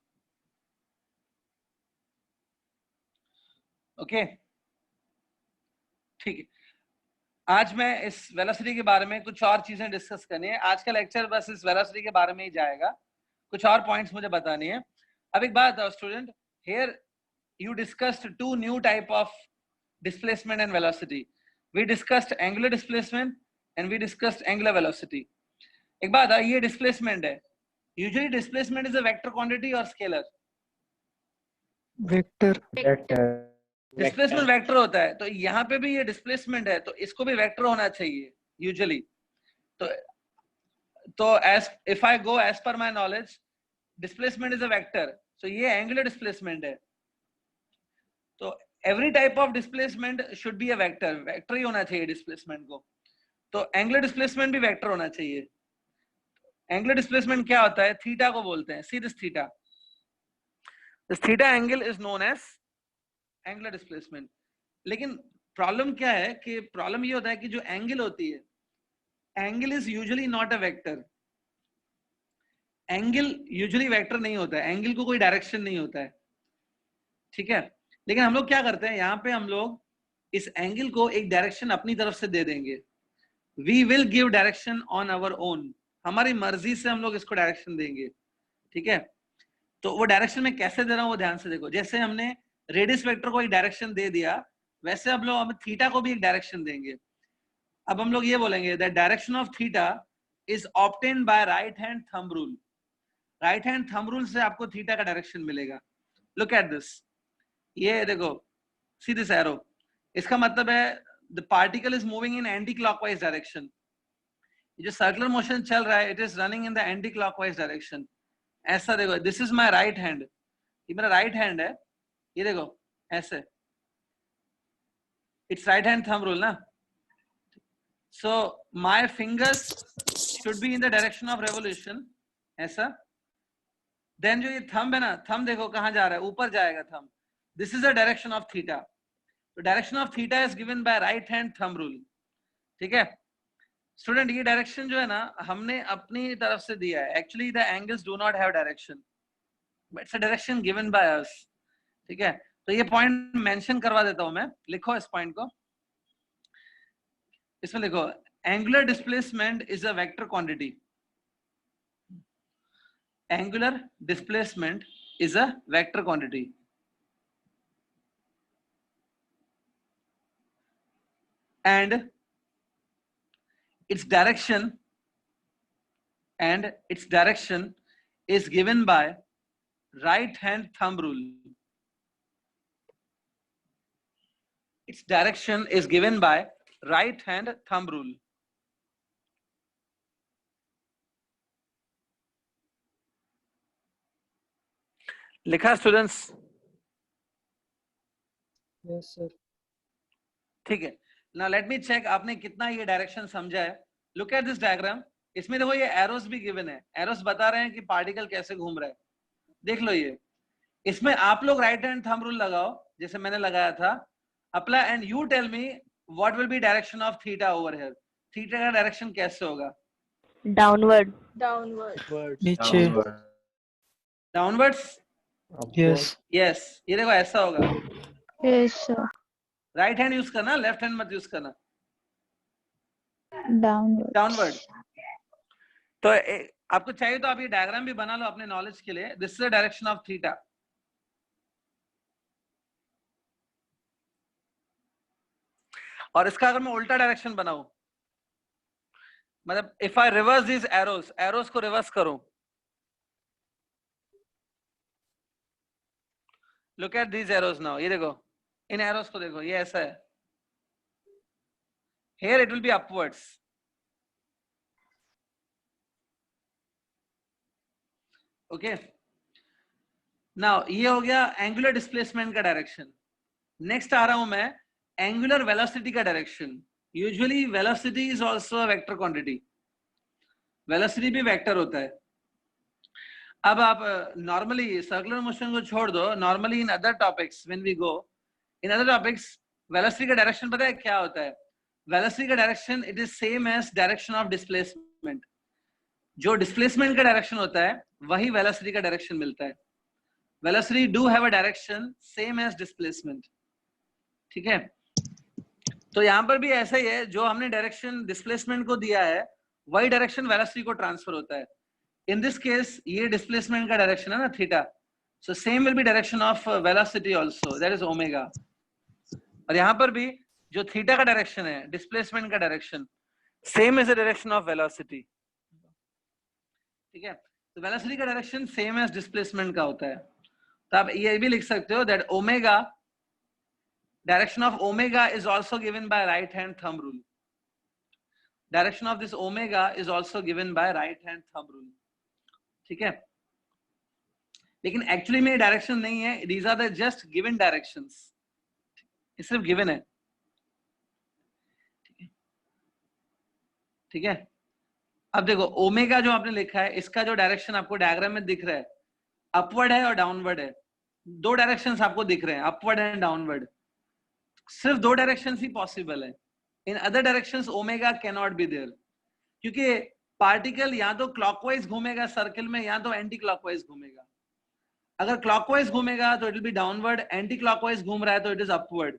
A: Okay? ठीक है. आज मैं इस velocity के बारे में कुछ और चीजें डिस्कस करनी है. आज का लेक्चर बस इस वेलोसिटी के बारे में ही जाएगा. कुछ और पॉइंट्स मुझे बतानी है. अब एक बात student, here you discussed two new type of displacement and velocity. We discussed angular displacement and we discussed angular velocity. एक बात, ये डिस्प्लेसमेंट है. Usually displacement is a vector quantity और स्केलर?
D: Vector.
A: डिस्प्लेसमेंट वेक्टर होता है. तो यहाँ पे भी ये डिस्प्लेसमेंट है तो इसको भी वेक्टर होना चाहिए यूजुअली. तो as if I go as पर my knowledge displacement is a vector. So ये एंगुलर डिस्प्लेसमेंट है. तो every type of displacement should be a vector. Vector ही होना चाहिए डिस्प्लेसमेंट को. तो एंगुलर डिस्प्लेसमेंट भी वेक्टर होना चाहिए. एंगुलर डिस्प्लेसमेंट क्या होता है? थीटा को बोलते हैं. See this theta. This theta angle is known as angular displacement. लेकिन प्रॉब्लम क्या है कि प्रॉब्लम ये होता है कि जो एंगल होती है, angle is usually not a vector. Angle usually vector नहीं होता है. एंगल को कोई डायरेक्शन नहीं होता है. ठीक है? लेकिन हम लोग क्या करते हैं, यहाँ पे हम लोग इस एंगल को एक डायरेक्शन अपनी तरफ से दे देंगे. We will give direction on our own. हमारी मर्जी से हम लोग इसको डायरेक्शन देंगे. ठीक है? तो वो डायरेक्शन में कैसे दे रहा हूँ वो ध्यान से देखो. जैसे हमने रेडियस वेक्टर को एक डायरेक्शन दे दिया वैसे हम लोग अब थीटा को भी एक डायरेक्शन देंगे. अब हम लोग ये बोलेंगे that direction of theta is obtained by right hand thumb rule. Right hand thumb rule से आपको थीटा का डायरेक्शन मिलेगा. लुक एट दिस, ये देखो, सी दिस एरो, इसका मतलब है the particle is moving in anti clockwise direction. जो सर्कुलर मोशन चल रहा है, it is running in the anti clockwise direction. ऐसा देखो, this is my right hand, ये मेरा राइट हैंड है, ये देखो ऐसे, it's right hand thumb rule ना। So my fingers should be in the direction of revolution, ऐसा। देन जो ये थंब है ना, थंब देखो कहां जा रहा है, ऊपर जाएगा thumb. This is the direction of theta. तो direction of theta is given by right hand thumb rule, ठीक है स्टूडेंट। ये डायरेक्शन जो है ना, हमने अपनी तरफ से दिया है। Actually the angles do not have direction, but it's a direction given by us, ठीक है। तो ये पॉइंट मेंशन करवा देता हूं मैं, लिखो इस पॉइंट को, इसमें लिखो, angular displacement is a vector quantity. Angular displacement is a vector quantity, and its direction is given by right hand thumb rule. Its direction is given by right hand thumb rule. लिखा students?
D: Yes, sir.
A: ठीक है, now let me check आपने कितना ये direction समझा है। Look at this diagram, इसमें देखो ये एरोस भी गिवन है, एरोस बता रहे हैं कि पार्टिकल कैसे घूम रहा है। देख लो ये, इसमें आप लोग राइट हैंड थंब रूल लगाओ जैसे मैंने लगाया था, apply, and you tell me what will be direction of theta over here. Theta का डायरेक्शन कैसे होगा?
B: डाउनवर्ड।
C: Downward.
E: नीचे।
A: डाउनवर्ड्स?
E: यस।
A: यस, ये देखो ऐसा होगा।
B: Yes sir.
A: Right hand use करना, लेफ्ट हैंड मत यूज करना।
B: डाउनवर्ड।
A: डाउनवर्ड। तो आपको चाहिए तो आप ये डायग्राम भी बना लो अपने नॉलेज के लिए। This is the direction of theta. और इसका अगर मैं उल्टा डायरेक्शन बनाऊं, मतलब if I reverse this arrows, arrows को रिवर्स करूं, look at this arrows now, ये देखो, इन एरोस को देखो, ये ऐसा है, here it will be upwards, okay. Now ये हो गया एंगुलर डिस्प्लेसमेंट का डायरेक्शन। नेक्स्ट आ रहा हूं मैं एंगुलर वेलोसिटी का direction. Usually velocity is also a vector quantity, velocity भी वेक्टर होता है। अब आप नॉर्मली सर्कुलर मोशन को छोड़ दो, normally in other topics when we go in other topics, velocity का डायरेक्शन पता है क्या होता है? वेलोसिटी का direction it is same as direction of displacement. जो डिस्प्लेसमेंट का डायरेक्शन होता है वही वेलोसिटी का डायरेक्शन मिलता है। Velocity do have a direction same as displacement, ठीक है। तो यहाँ पर भी ऐसा ही है, जो हमने डायरेक्शन डिस्प्लेसमेंट को दिया है वही डायरेक्शन वेलोसिटी को ट्रांसफर होता है। इन दिस केस ये डिस्प्लेसमेंट का डायरेक्शन है ना theta, so same will be direction of velocity also, that is omega. और यहाँ पर भी जो थीटा का डायरेक्शन है, डिस्प्लेसमेंट का direction, same is the direction of velocity, ठीक है। तो वेलोसिटी का डायरेक्शन सेम एज डिस्प्लेसमेंट का होता है। तो आप ये भी लिख सकते हो that omega, direction of omega is also given by right hand thumb rule. Direction of this omega is also given by right hand thumb rule, ठीक है। लेकिन एक्चुअली में डायरेक्शन नहीं है, these are the just given directions, ये सिर्फ given है, ठीक है। अब देखो ओमेगा जो आपने लिखा है, इसका जो डायरेक्शन आपको डायग्राम में दिख रहा है, अपवर्ड है और डाउनवर्ड है। दो डायरेक्शंस आपको दिख रहे हैं, अपवर्ड एंड डाउनवर्ड। सिर्फ दो डायरेक्शंस ही पॉसिबल है, in other directions omega can not be there, क्योंकि पार्टिकल या तो क्लॉकवाइज घूमेगा सर्कल में, या तो एंटी क्लॉकवाइज घूमेगा। अगर क्लॉकवाइज घूमेगा तो it will B downward, anti clockwise घूम रहा है तो इट इज अपवर्ड।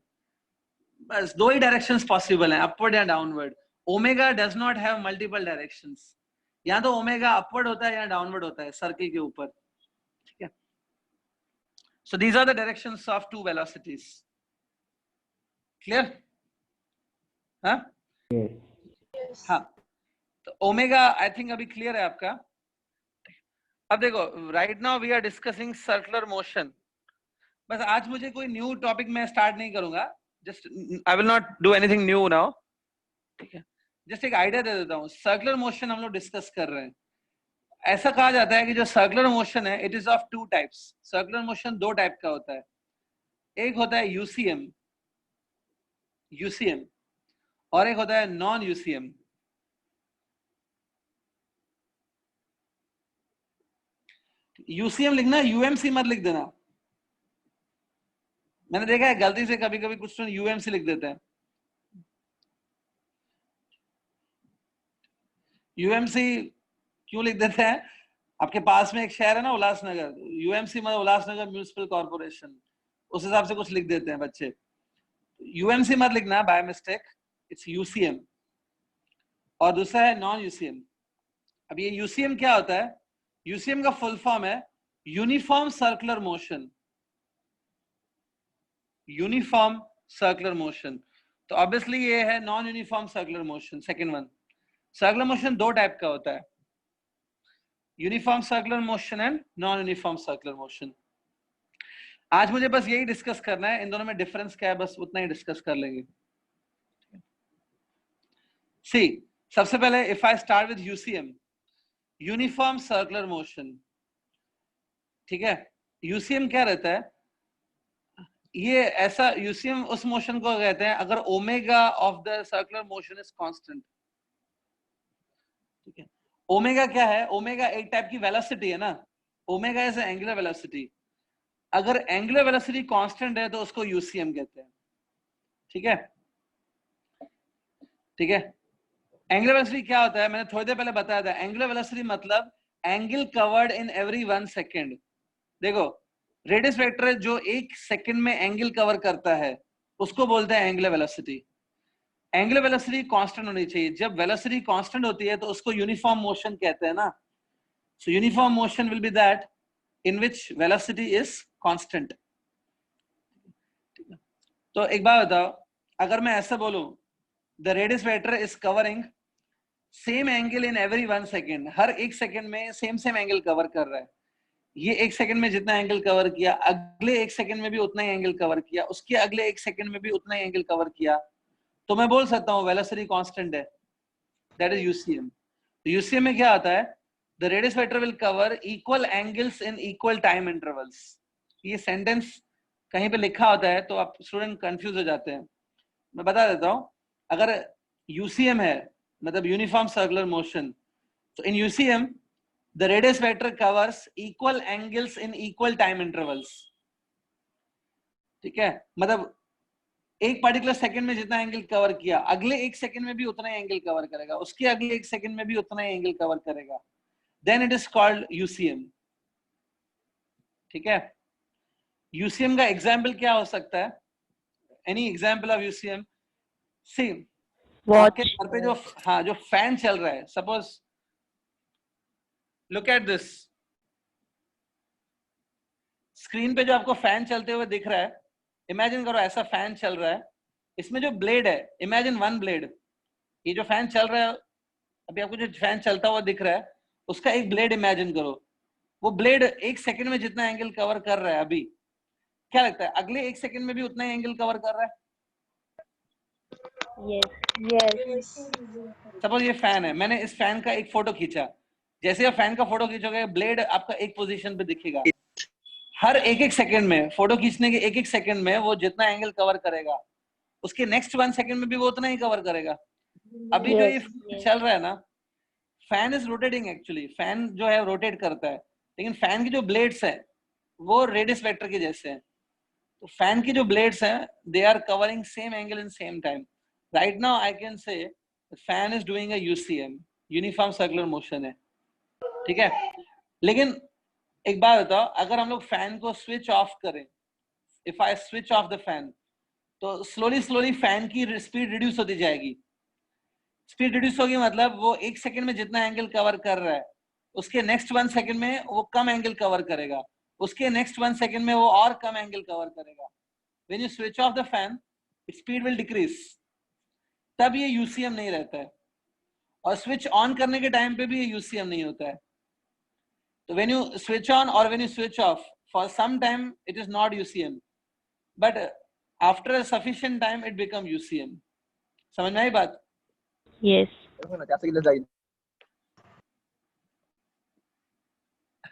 A: बस दो ही डायरेक्शंस पॉसिबल हैं, अपवर्ड या downward. Omega does not have multiple directions, या तो ओमेगा अपवर्ड होता है या डाउनवर्ड होता है सर्कल के ऊपर, ठीक है। So these are the directions of two velocities, clear? हाँ हाँ, तो ओमेगा आई थिंक अभी क्लियर है आपका। अब देखो, right now we are discussing circular motion, बस आज मुझे कोई न्यू टॉपिक मैं स्टार्ट नहीं करूंगा, just I will not do anything new now, ठीक है। जस्ट एक आइडिया दे देता हूँ। सर्कुलर मोशन हम लोग डिस्कस कर रहे हैं। ऐसा कहा जाता है कि जो सर्कुलर मोशन है it is of two types. Circular motion दो टाइप का होता है, एक होता है यूसीएम, यूसीएम, और एक होता है नॉन यूसीएम। यूसीएम लिखना, यूएमसी मत लिख देना। मैंने देखा है गलती से कभी कभी कुछ स्टूडेंट यूएमसी लिख देते हैं। यूएमसी क्यों लिख देते हैं? आपके पास में एक शहर है ना उल्लासनगर, यूएमसी मतलब उल्लासनगर म्यूनिसिपल कॉर्पोरेशन, उस हिसाब से कुछ लिख देते हैं बच्चे। यूएमसी मत लिखना बाय मिस्टेक, इट्स यूसीएम। और दूसरा है नॉन यूसीएम। अब ये यूसीएम क्या होता है? यूसीएम का फुल फॉर्म है uniform circular motion, uniform circular motion. तो ऑब्वियसली ये है non uniform circular motion, second one. Circular motion दो टाइप का होता है, uniform circular motion and non uniform circular motion. आज मुझे बस यही डिस्कस करना है, इन दोनों में डिफरेंस क्या है बस उतना ही डिस्कस कर लेंगे। सी, सबसे पहले if I start with UCM, uniform circular motion, ठीक है। यूसीएम क्या रहता है? ये ऐसा यूसीएम उस मोशन को कहते हैं अगर omega of the circular motion is constant, ठीक है। ओमेगा क्या है? ओमेगा एक टाइप की वेलोसिटी है ना, ओमेगा इज एंगुलर वेलोसिटी। अगर एंगुलर वेलोसिटी कांस्टेंट है तो उसको यूसीएम कहते हैं, ठीक है, ठीक है। एंगुलर वेलोसिटी क्या होता है? मैंने थोड़ी देर पहले बताया था। एंगुलर वेलोसिटी मतलब angle covered in every 1 second. देखो, रेडियस वेक्टर जो 1 सेकेंड में एंगल कवर करता है उसको बोलते हैं angular velocity. Angular velocity constant होनी चाहिए। जब वेलोसिटी कांस्टेंट होती है तो उसको यूनिफॉर्म मोशन कहते हैं ना। सो uniform motion will be that in which velocity is constant. तो एक बात बताओ, अगर मैं ऐसा बोलूं the radius vector is covering same angle in every 1 second, her 1 second में सेम एंगल कवर कर रहा है। ये 1 सेकेंड में जितना एंगल कवर किया, अगले 1 सेकेंड में भी उतना ही एंगल कवर किया, उसके अगले 1 सेकेंड में भी उतना ही एंगल कवर किया, तो मैं बोल सकता हूँ वेलोसिटी कांस्टेंट है, दैट इज यूसीएम। तो यूसीएम में क्या आता है? The radius vector will cover equal angles in equal time intervals. ये सेंटेंस कहीं पे लिखा होता है तो आप स्टूडेंट कंफ्यूज हो जाते हैं। मैं बता देता हूँ, अगर यूसीएम है मतलब यूनिफॉर्म सर्कुलर मोशन, तो इन UCM the radius vector covers equal angles in equal time intervals, ठीक है। मतलब एक पर्टिकुलर सेकंड में जितना एंगल कवर किया, अगले 1 सेकंड में भी उतना ही एंगल कवर करेगा, उसके अगले 1 सेकंड में भी उतना ही एंगल कवर करेगा, then it is called UCM, ठीक है। यूसीएम का एग्जाम्पल क्या हो सकता है? Any example of UCM? See, आपके घर पे जो जो फैन चल रहा है, suppose look at this, screen पे जो आपको फैन चलते हुए दिख रहा है, इमेजिन करो ऐसा फैन चल रहा है, इसमें जो ब्लेड है, इमेजिन 1 ब्लेड, ये जो फैन चल रहा है, अभी आपको जो फैन चलता हुआ दिख रहा है, उसका एक ब्लेड इमेजिन करो। वो ब्लेड 1 सेकंड में जितना एंगल कवर कर रहा है, अभी क्या लगता है अगले 1 सेकंड में भी उतना ही एंगल कवर कर रहा है?
B: Yes.
A: सपोज ये फैन है, मैंने इस फैन का एक फोटो खींचा, जैसे आप फैन का फोटो खींचोगे ब्लेड आपका एक पोजीशन पे दिखेगा, हर 1-1 सेकंड में, फोटो खींचने के 1-1 सेकंड में वो जितना एंगल कवर करेगा, उसके नेक्स्ट 1 सेकंड में भी वो उतना ही कवर करेगा। अभी जो ये चल रहा है ना, fan is rotating, actually fan जो है रोटेट करता है, लेकिन फैन की जो ब्लेड्स है वो रेडियस वेक्टर के जैसे हैं। तो फैन की जो ब्लेड्स हैं they are covering same angle in same time. Right now I can say fan is doing a UCM, uniform circular motion है, ठीक है। लेकिन एक बात बताओ, अगर हम लोग फैन को स्विच ऑफ करें, if I switch off the fan, तो स्लोली फैन की स्पीड रिड्यूस होती जाएगी। स्पीड रिड्यूस होगी मतलब वो 1 सेकंड में जितना एंगल कवर कर रहा है, उसके नेक्स्ट 1 सेकंड में वो कम एंगल कवर करेगा, उसके नेक्स्ट 1 सेकंड में वो और कम एंगल कवर करेगा। When you switch off the fan, speed will decrease, तब ये यूसीएम नहीं रहता है। और स्विच ऑन करने के टाइम पे भी ये यूसीएम नहीं होता है। तो व्हेन यू स्विच ऑन और when you switch off, for some time it is not UCM, but after a sufficient time it become UCM. समझ में आई बात?
B: Yes.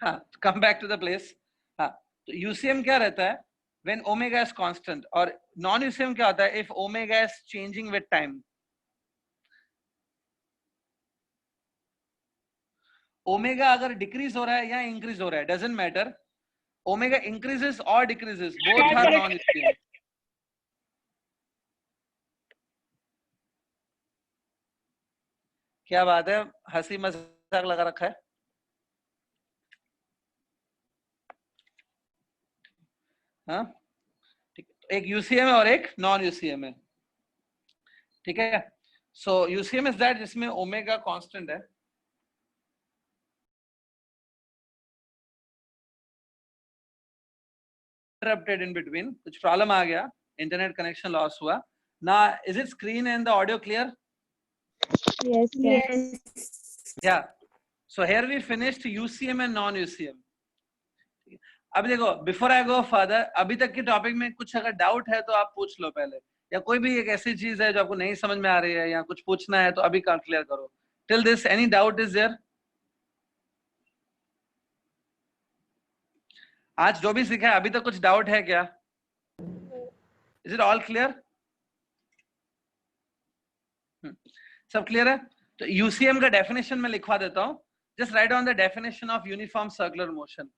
A: हाँ, come back to the place. हाँ, तो UCM क्या रहता है? When omega is constant, और non UCM क्या होता है? If omega is changing with time. Omega अगर डिक्रीज हो रहा है या इंक्रीज हो रहा है, डजंट मैटर. ओमेगा इंक्रीजेस और decreases, both are non UCM. क्या बात है, हंसी मजाक लगा रखा है. हाँ, ठीक है. एक यूसीएम है और एक नॉन यूसीएम है. ठीक है. सो यूसीएम इज दैट जिसमें ओमेगा कांस्टेंट है. Interrupted in between, कुछ प्रॉब्लम आ गया, इंटरनेट कनेक्शन लॉस हुआ. Now is it screen and the audio clear?
B: Yes, sir.
C: Yes.
A: Yeah. So here we finished UCM and non UCM. अब देखो, before I go further, अभी तक के topic में कुछ अगर डाउट है तो आप पूछ लो पहले, या कोई भी एक ऐसी चीज है जो आपको नहीं समझ में आ रही है या कुछ पूछना है तो अभी क्लियर करो. Till this any doubt is there? आज जो भी सीखा है अभी तक कुछ डाउट है क्या? Is it all clear? सब क्लियर है? तो यूसीएम का डेफिनेशन मैं लिखवा देता हूं. Just right on the definition of uniform circular motion.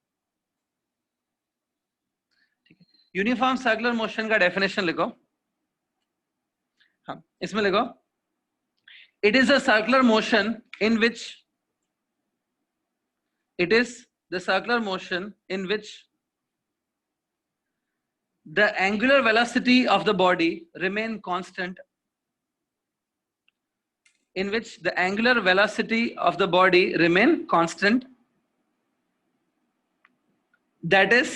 A: Uniform circular motion का डेफिनेशन लिखो. हाँ, इसमें लिखो, it is a circular motion in which, it is the circular motion in which the angular velocity of the body remain constant, in which the angular velocity of the body remain constant, that is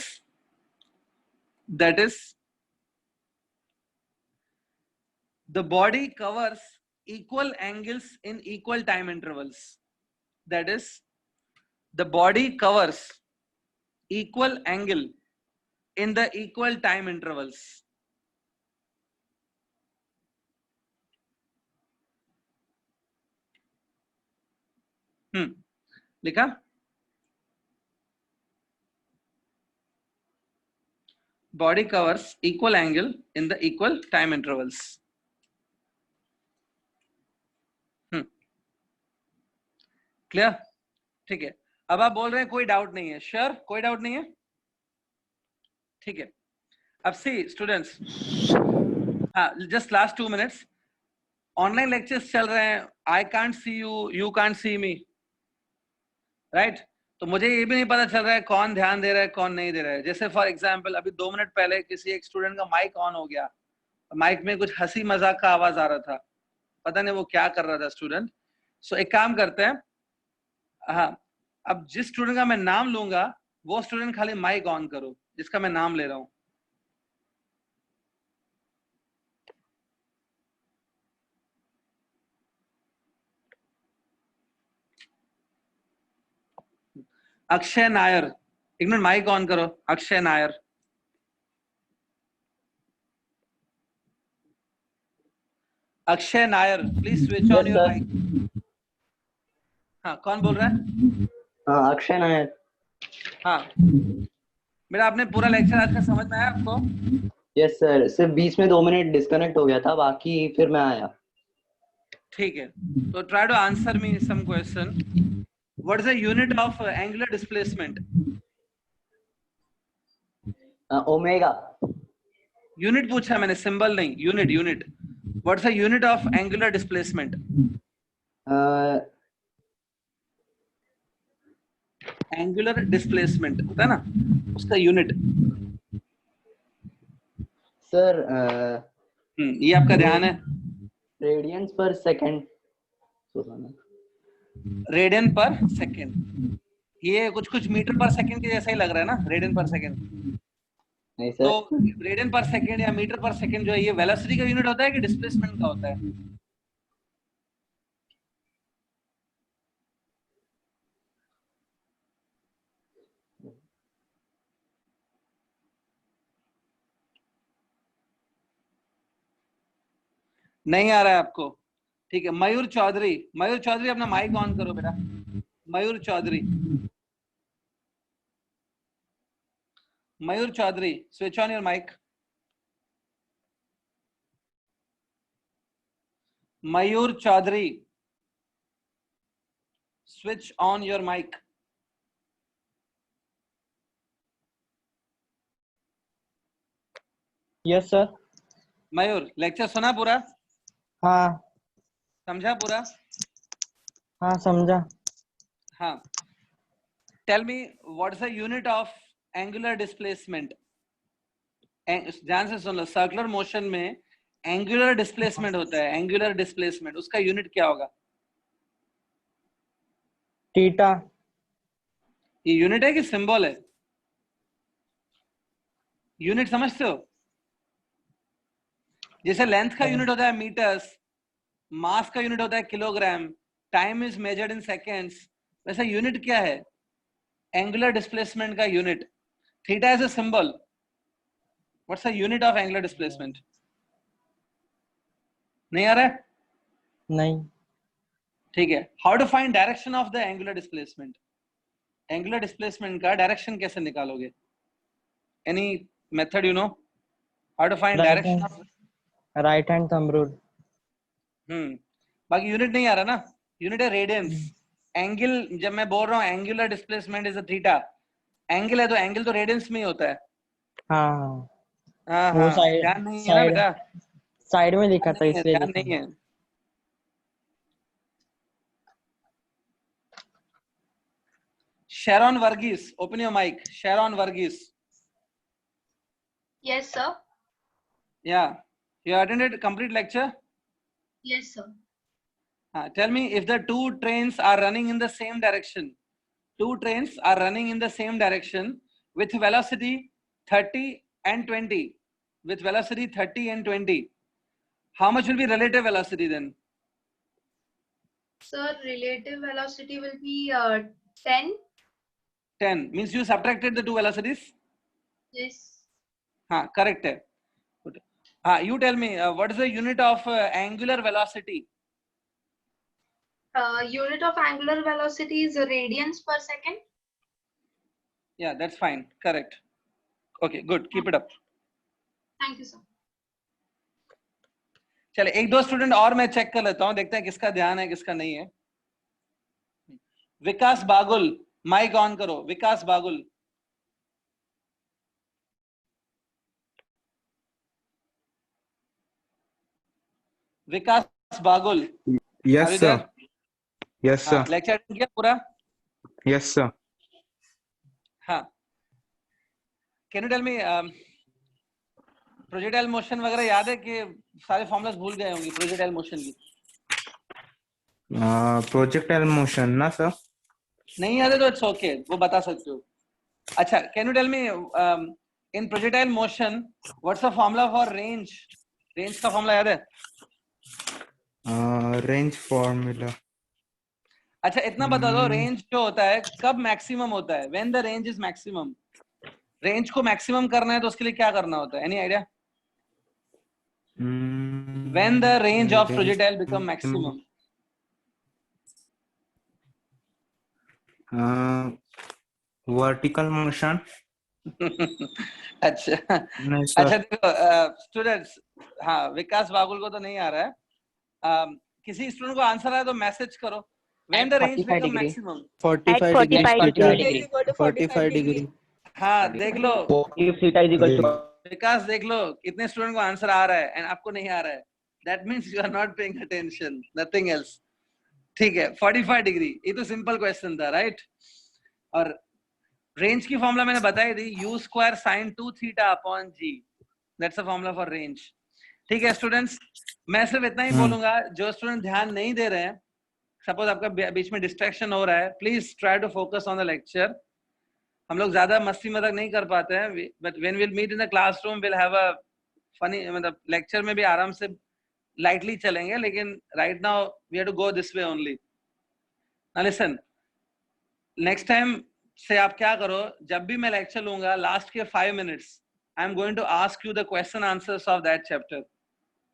A: the body covers equal angles in equal time intervals. That is, the body covers equal angle in the equal time intervals. लिखा? Body covers equal angle in the equal time intervals. Clear? ठीक है. अब आप बोल रहे हैं कोई doubt नहीं है. श्योर, कोई डाउट नहीं है? ठीक है. अब सी स्टूडेंट्स, हाँ, just last 2 minutes. Online lectures चल रहे हैं. I can't see you, you can't see me, right? तो मुझे ये भी नहीं पता चल रहा है कौन ध्यान दे रहा है कौन नहीं दे रहा है. जैसे फॉर एग्जांपल अभी 2 मिनट पहले किसी एक स्टूडेंट का माइक ऑन हो गया, माइक में कुछ हंसी मजाक का आवाज आ रहा था, पता नहीं वो क्या कर रहा था स्टूडेंट. सो एक काम करते हैं, हाँ, अब जिस स्टूडेंट का मैं नाम लूंगा वो स्टूडेंट खाली माइक ऑन करो जिसका मैं नाम ले रहा हूं. अक्षय नायर, एक मिनट माइक ऑन करो. Akshay Nair. Akshay Nair, please switch on your mic. हाँ, कौन बोल रहा है?
E: हाँ, अक्षय नायर.
A: हाँ, मेरा आपने पूरा लेक्चर आज का समझ में आया आपको?
E: यस सर, सिर्फ बीच में 2 मिनट डिस्कनेक्ट हो गया था, बाकी फिर मैं आया.
A: ठीक है. तो try to answer me some question. What is the unit of angular displacement?
E: Omega.
A: Unit पूछा मैंने, सिंबल नहीं. Unit. What is the unit of angular displacement? Angular displacement होता है ना, उसका यूनिट.
E: सर
A: ये आपका ध्यान है?
E: रेडियंस पर सेकंड.
A: Radian per second. ये कुछ मीटर पर सेकंड के जैसा ही लग रहा है ना, रेडियन पर सेकंड.
E: नहीं सर.
A: तो रेडियन पर सेकंड या मीटर पर सेकंड जो है, ये वेलोसिटी का यूनिट होता है कि डिस्प्लेसमेंट का होता है? नहीं आ रहा है आपको? ठीक है, मयूर चौधरी, मयूर चौधरी अपना माइक ऑन करो बेटा। Mayur Chaudhary, Mayur Chaudhary, switch on your mic. Mayur Chaudhary, switch on your mic.
F: Yes sir.
A: Mayur, lecture सुना पूरा?
F: हाँ
A: समझा पूरा?
F: हाँ समझा।
A: हाँ, tell me what is the unit of angular displacement? ध्यान से सुन लो, सर्कुलर मोशन में एंगुलर डिस्प्लेसमेंट होता है, एंगुलर डिस्प्लेसमेंट, उसका यूनिट क्या होगा?
F: थीटा।
A: ये यूनिट है कि सिंबल है? यूनिट समझते हो? जैसे लेंथ का यूनिट होता है मीटर्स, मास का यूनिट होता है kilogram, time is measured in seconds, वैसा यूनिट क्या है एंगुलर डिस्प्लेसमेंट का unit? Theta is a symbol, what's the unit of angular displacement? नहीं आ रहा है?
F: नहीं।
A: ठीक है, how to find direction of the angular displacement? Angular displacement का डायरेक्शन कैसे निकालोगे? Any method you know how to find direction of?
F: Right hand thumb rule.
A: बाकी यूनिट नहीं आ रहा ना? यूनिट है रेडियंस। एंगल, जब मैं बोल रहा हूँ angular displacement is a theta, angle है तो एंगल तो रेडियंस में ही होता है।
F: हाँ
A: हाँ
F: वो
A: हाँ,
F: साइड
A: ध्यान नहीं है ना
F: साइड
A: बेटा?
F: साइड में लिखा था
A: नहीं है,
F: इसलिए
A: ध्यान
F: लिखा।
A: नहीं है। Sharon Varghese, open your mic. Sharon Varghese.
C: Yes, sir.
A: Yeah, you attended complete lecture?
C: Yes, sir.
A: Tell me, if the two trains are running in the same direction, two trains are running in the same direction with velocity 30 and 20, with velocity 30 and 20, how much will be relative velocity then?
C: Sir, relative velocity will be 10.
A: 10 means you subtracted the two velocities?
C: Yes.
A: Correct. Good. You tell me, what is the unit of angular velocity?
C: Unit of angular velocity is radians per second.
A: Yeah, that's fine. Correct. Okay, good. Keep it up.
C: Thank you, sir.
A: चले एक दो student और मैं check कर लेता हूं, देखते हैं किसका ध्यान है किसका नहीं है। विकास बागुल, माइक ऑन करो। Vikas Bagul, Vikas Bagul.
G: Yes, sir. Yes, sir.
A: Lecture attend किया पूरा?
G: Yes, sir.
A: हाँ, can you tell me projectile motion वगैरह याद है कि सारे फॉर्मुलास भूल गए होंगे प्रोजेक्टाइल मोशन की?
G: Projectile motion, ना sir?
A: नहीं याद है तो इट्स ओके, वो बता सकते हो। अच्छा, can you tell me in projectile motion what's the formula for range? Range का फॉर्मूला याद है?
G: Range formula.
A: अच्छा, इतना बता दो, रेंज जो होता है कब मैक्सिमम होता है? When the range is maximum. Range को मैक्सिमम करना है तो उसके लिए क्या करना होता है? Any idea? When the range of projectile become maximum.
G: Vertical motion.
A: अच्छा
G: नहीं sir.
A: अच्छा, देखो स्टूडेंट्स, हाँ विकास बागुल को तो नहीं आ रहा है। किसी स्टूडेंट को आंसर आया तो मैसेज करो। When the range become maximum?
B: 45 degree.
F: 45 degree.
A: हाँ देख लो
F: If theta is equal to
A: विकास, देख लो कितने स्टूडेंट को आंसर आ रहा है एंड आपको नहीं आ रहा है। That means you are not paying attention, nothing else. ठीक है, 45 डिग्री, ये तो सिंपल क्वेश्चन था, राइट? और रेंज की फॉर्मूला मैंने बताई थी, u square sin 2 theta upon g, that's a formula for range. ठीक है स्टूडेंट्स, मैं सिर्फ इतना ही बोलूंगा, जो स्टूडेंट ध्यान नहीं दे रहे हैं, सपोज आपका बीच में डिस्ट्रैक्शन हो रहा है, please try to focus on the lecture. हम लोग ज्यादा मस्ती मजाक नहीं कर पाते हैं, but when will meet in the classroom will have a funny, मतलब लेक्चर में भी आराम से लाइटली चलेंगे, लेकिन right now we have to go this way only. Now listen, next time से आप क्या करो, जब भी मैं लेक्चर लूंगा लास्ट के 5 minutes I am going to ask you the question answers of that chapter,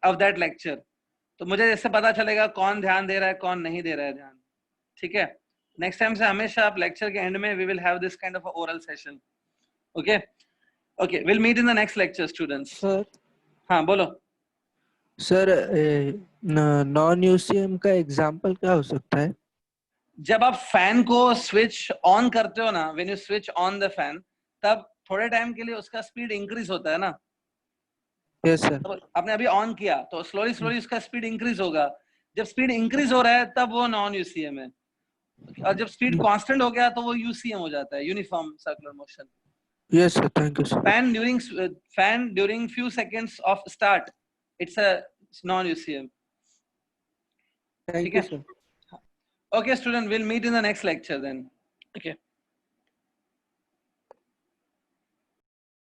A: of that lecture. तो मुझे इससे पता चलेगा कौन ध्यान दे रहा है कौन नहीं दे रहा है ध्यान, ठीक है। नेक्स्ट टाइम से हमेशा आप लेक्चर के एंड में we will have this kind of oral session, okay okay. Will meet in the next lecture students.
H: Sir
A: हाँ बोलो।
H: सर नॉन यूसीएम का एग्जांपल क्या हो सकता है?
A: जब आप फैन को स्विच ऑन करते हो ना, when you switch on the fan, तब थोड़े टाइम के लिए उसका स्पीड इंक्रीज होता है ना।
H: Yes sir.
A: तो आपने अभी ऑन किया तो स्लोली स्लोली उसका स्पीड इंक्रीज होगा। जब स्पीड इंक्रीज हो रहा है तब वो नॉन यूसीएम है, और जब स्पीड कांस्टेंट हो गया तो वो यूसीएम हो जाता है, uniform circular motion.
H: Yes sir, thank you sir.
A: fan during few seconds of start, it's a non UCM.
H: Thank you sir.
A: Okay student, we'll meet in the next lecture then. Okay.